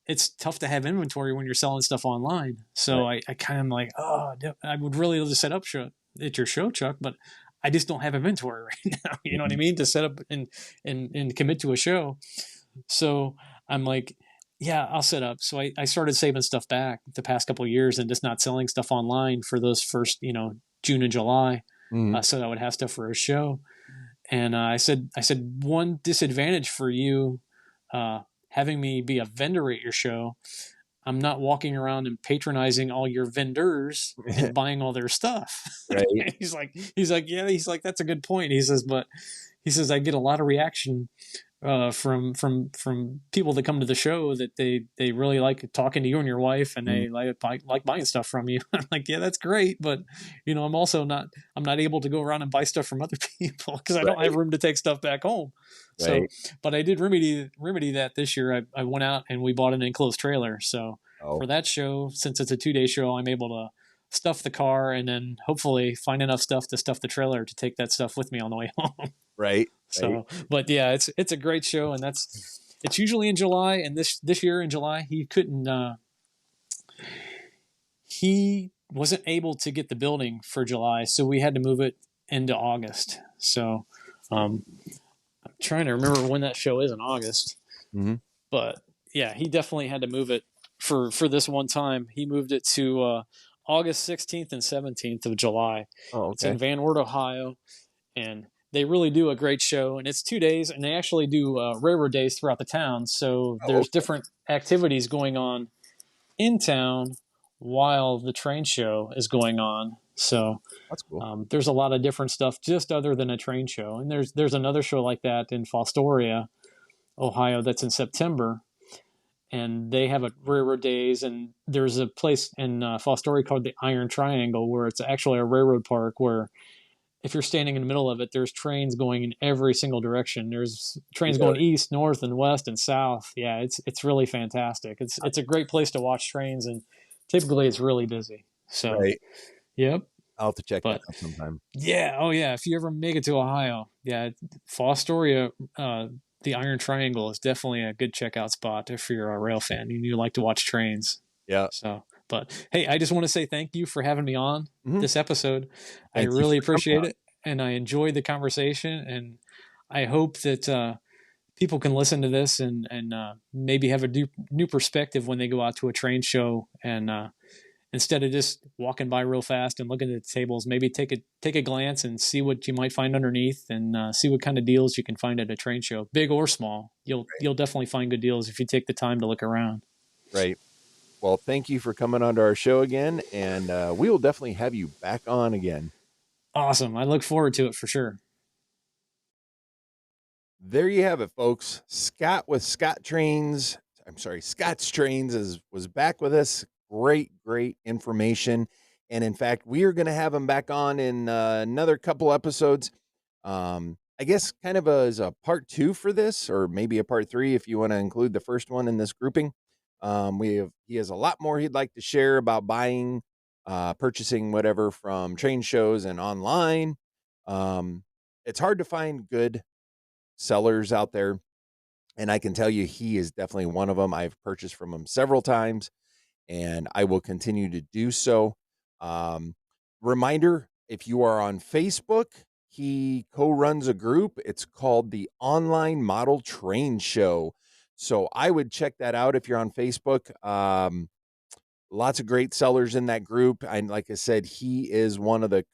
it's tough to have inventory when you're selling stuff online. So right. I kind of like, I would really love to set up at your show, Chuck, but I just don't have inventory right now. You know what I mean? To set up and commit to a show. So I'm like, yeah, I'll set up. So I started saving stuff back the past couple of years and just not selling stuff online for those first, June and July, so I would have stuff for a show. And I said, one disadvantage for you, having me be a vendor at your show, I'm not walking around and patronizing all your vendors and buying all their stuff. Right. He's like, yeah, that's a good point. He says, I get a lot of reaction from people that come to the show that they really like talking to you and your wife, and they like buying stuff from you. I'm like, yeah, that's great, but I'm not able to go around and buy stuff from other people because I don't have room to take stuff back home. Right. So, but I did remedy that this year. I went out and we bought an enclosed trailer. So for that show, since it's a 2-day show, I'm able to stuff the car and then hopefully find enough stuff to stuff the trailer to take that stuff with me on the way home. Right. So, but yeah, it's a great show, and it's usually in July. And this year in July, he wasn't able to get the building for July, so we had to move it into August. So, I'm trying to remember when that show is in August, but yeah, he definitely had to move it for this one time. He moved it to August 16th and 17th of July. Oh, okay. It's in Van Wert, Ohio, and they really do a great show, and it's 2 days, and they actually do railroad days throughout the town. So there's different activities going on in town while the train show is going on. So that's cool. There's a lot of different stuff just other than a train show. And there's another show like that in Fostoria, Ohio, that's in September. And they have a railroad days, and there's a place in Fostoria called the Iron Triangle, where it's actually a railroad park where if you're standing in the middle of it, there's trains going in every single direction. There's trains going east, north, and west, and south. Yeah, it's really fantastic. It's a great place to watch trains, and typically it's really busy. So, yep. I'll have to check that out sometime. Yeah. Oh, yeah. If you ever make it to Ohio, yeah, Fostoria, the Iron Triangle is definitely a good checkout spot if you're a rail fan and you like to watch trains. Yeah. So, but hey, I just want to say thank you for having me on this episode. I really appreciate it, and I enjoyed the conversation, and I hope that people can listen to this and maybe have a new perspective when they go out to a train show, and instead of just walking by real fast and looking at the tables, maybe take a glance and see what you might find underneath, and see what kind of deals you can find at a train show, big or small. You'll definitely find good deals if you take the time to look around. Right. Well, thank you for coming onto our show again, and we will definitely have you back on again. Awesome. I look forward to it for sure. There you have it, folks. Scott with Scott Trains. I'm sorry, Scott's Trains was back with us. Great information. And in fact, we are going to have him back on in another couple episodes. I guess kind of as a part 2 for this, or maybe a part 3 if you want to include the first one in this grouping. He has a lot more he'd like to share about buying, purchasing whatever from train shows and online. It's hard to find good sellers out there, and I can tell you he is definitely one of them. I've purchased from him several times, and I will continue to do so. Um, Reminder, if you are on Facebook, he co-runs a group. It's called the Online Model Train Show. So I would check that out if you're on Facebook. Lots of great sellers in that group. And like I said, he is one of the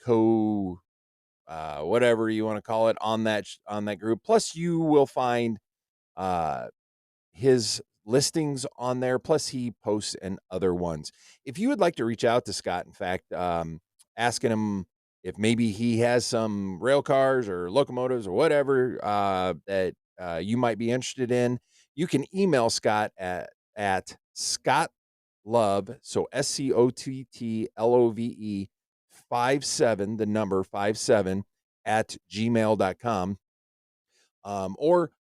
whatever you want to call it on that group. Plus, you will find uh, his listings on there. Plus, he posts in other ones. If you would like to reach out to Scott, in fact, asking him if maybe he has some rail cars or locomotives or whatever that you might be interested in, you can email Scott at Scott Love, so SCOTTLOVE 57, the number 57 at gmail.com. Or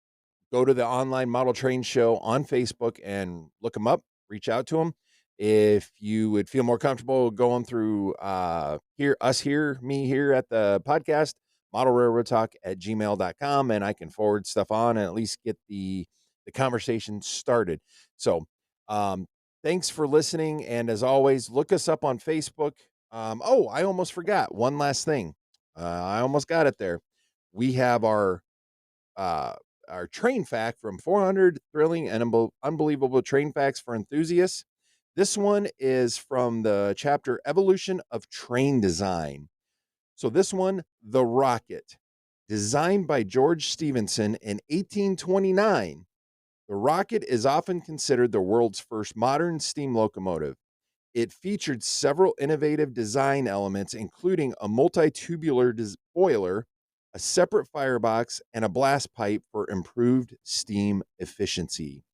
go to the Online Model Train Show on Facebook and look them up, reach out to them. If you would feel more comfortable going through me here at the podcast, ModelRailroadTalk at gmail.com, and I can forward stuff on and at least get the conversation started. So thanks for listening. And as always, look us up on Facebook. I almost forgot one last thing. I almost got it there. We have uh, our train fact from 400 thrilling and unbelievable train facts for enthusiasts. This one is from the chapter Evolution of Train Design. So this one, the rocket, designed by George Stephenson in 1829. The rocket is often considered the world's first modern steam locomotive. It featured several innovative design elements, including a multi-tubular boiler, a separate firebox, and a blast pipe for improved steam efficiency.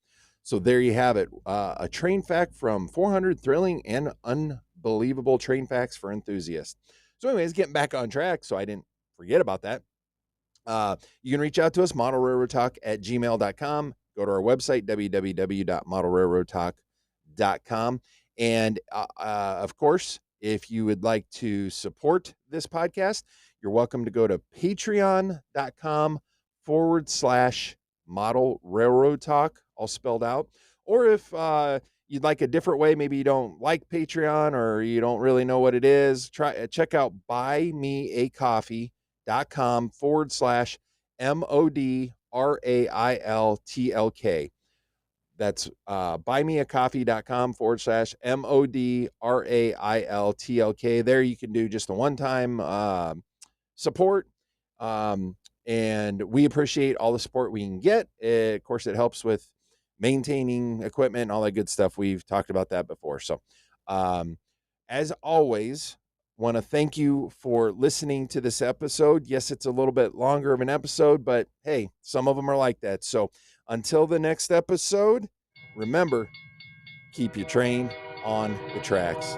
So there you have it. A train fact from 400 thrilling and unbelievable train facts for enthusiasts. So anyways, getting back on track so I didn't forget about that. You can reach out to us, modelrailroadtalk at gmail.com. Go to our website, www.modelrailroadtalk.com. And of course, if you would like to support this podcast, you're welcome to go to patreon.com/model railroad talk, all spelled out. Or if you'd like a different way, maybe you don't like Patreon or you don't really know what it is, check out buymeacoffee.com/ModelRailTalk. That's buymeacoffee.com/ModelRailTalk. There you can do just a one-time support. And we appreciate all the support we can get. Of course, it helps with maintaining equipment and all that good stuff. We've talked about that before. So, as always, want to thank you for listening to this episode. Yes, it's a little bit longer of an episode, but hey, some of them are like that. So until the next episode, remember, keep your train on the tracks.